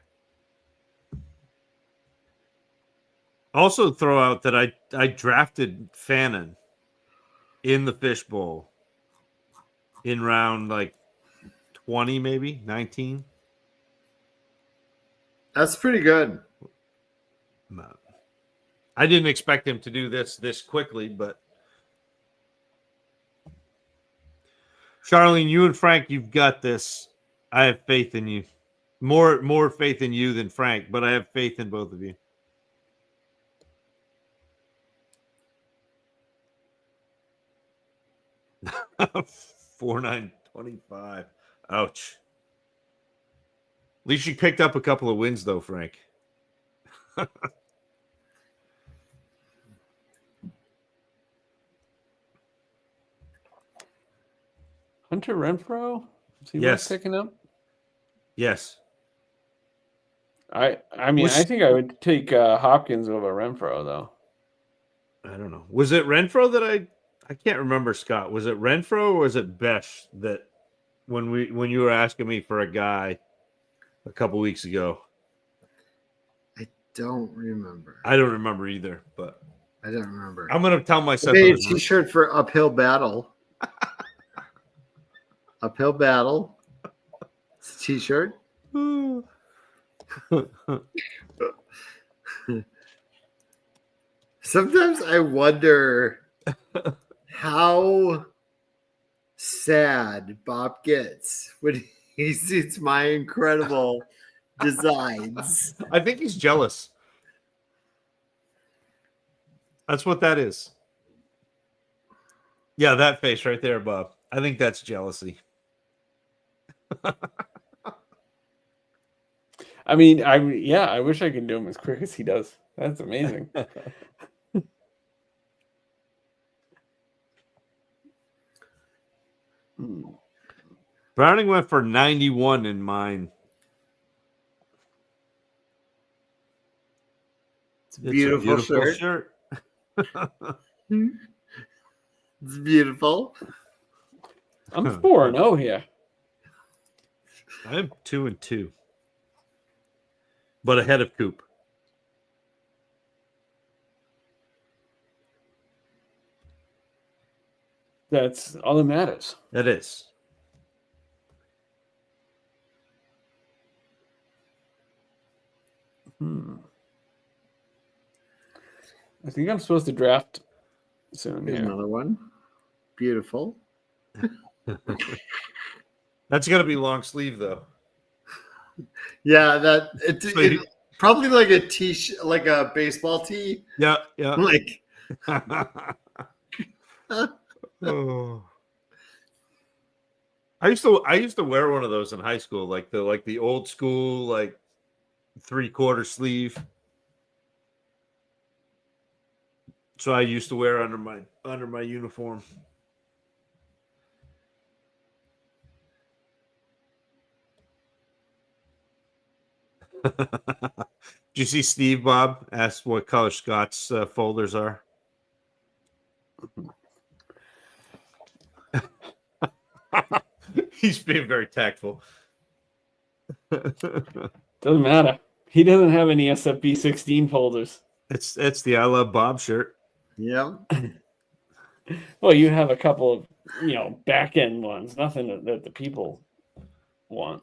E: Also throw out that I drafted Fannin in the fishbowl in round like 20, maybe 19.
B: That's pretty good.
E: No. I didn't expect him to do this quickly, but Charlene, you and Frank, you've got this. I have faith in you. More faith in you than Frank, but I have faith in both of you. $4,925. Ouch. At least you picked up a couple of wins, though, Frank.
D: Hunter Renfro? Is he
E: Yes.
D: worth picking up?
E: Yes.
D: I mean, I think I would take Hopkins over Renfro, though.
E: I don't know. Was it Renfro that I can't remember, Scott. Was it Renfro or was it Besh that when you were asking me for a guy a couple weeks ago?
B: I don't remember.
E: I don't remember either, but
B: I don't remember.
E: I'm gonna tell myself
B: Maybe a t-shirt for Uphill Battle. Uphill Battle. It's a t-shirt. Sometimes I wonder how sad Bob gets when he sees my incredible designs.
E: I think he's jealous. That's what that is. Yeah, that face right there, Bob. I think that's jealousy.
D: I mean, I wish I could do him as quick as he does. That's amazing.
E: Browning went for 91 in mine.
B: It's a beautiful shirt. It's beautiful.
D: I'm 4-0 here.
E: I'm 2-2, but ahead of Coop.
D: That's all that matters.
E: That is.
D: I think I'm supposed to draft soon.
B: Here's
D: Here.
B: another one. Beautiful.
E: That's gonna be long sleeve though.
B: Yeah, it probably like a t-shirt, like a baseball tee.
E: Yeah, yeah.
B: Like
E: Oh. I used to wear one of those in high school, like the old school, like 3/4 sleeve. So I used to wear under my uniform. Did you see Steve Bob asked what color Scott's folders are? He's being very tactful.
D: Doesn't matter. He doesn't have any SFB 16 folders.
E: It's the I Love Bob shirt.
B: yeah.
D: Well, you have a couple of back end ones. Nothing that the people want.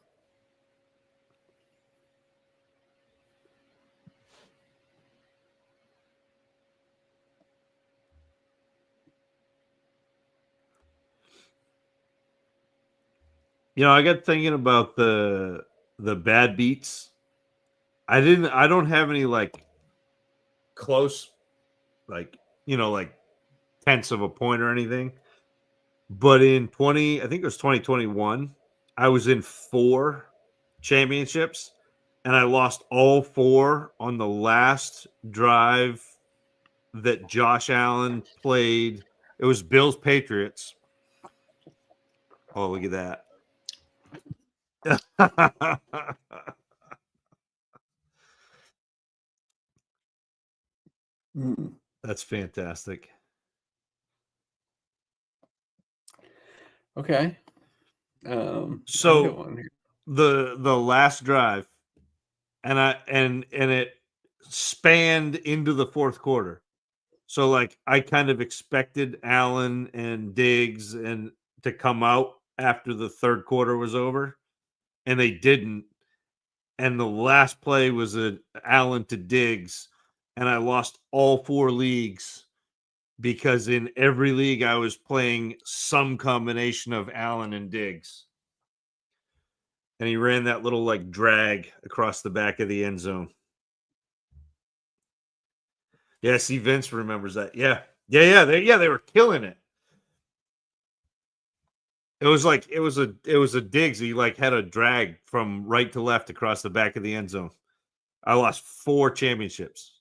E: I got thinking about the bad beats. I don't have any like close, like tenths of a point or anything. But in I think it was 2021, I was in 4 championships and I lost all 4 on the last drive that Josh Allen played. It was Bills Patriots. Oh, look at that. That's fantastic.
D: Okay.
E: So the last drive, and it spanned into the fourth quarter. So like I kind of expected Allen and Diggs and to come out after the third quarter was over, and they didn't. And the last play was a Allen to Diggs, and I lost all 4 leagues because in every league I was playing some combination of Allen and Diggs. And he ran that little like drag across the back of the end zone. Yeah, see, Vince remembers that. Yeah. They were killing it. It was a Diggs. He like had a drag from right to left across the back of the end zone. I lost 4 championships.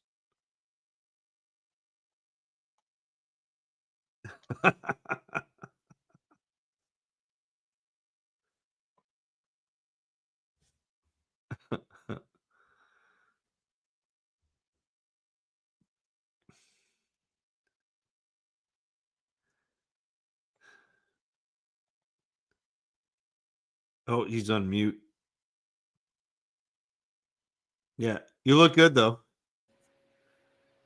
E: Oh, he's on mute. Yeah, you look good though.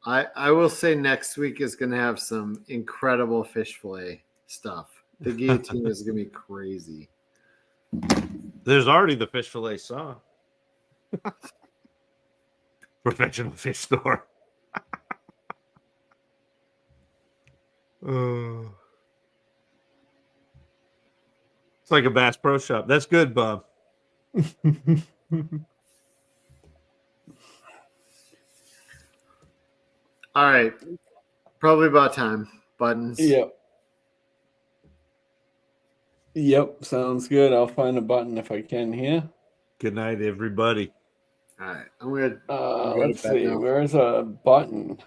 B: I will say next week is going to have some incredible fish fillet stuff. The guillotine is going to be crazy.
E: There's already the fish fillet song. Professional fish store. Oh. It's like a Bass Pro Shop. That's good, Bob.
B: All right. Probably about time. Buttons.
D: Yep, sounds good. I'll find a button if I can here.
E: Good night, everybody.
B: All right. I'm good.
D: Let's see. Where's a button?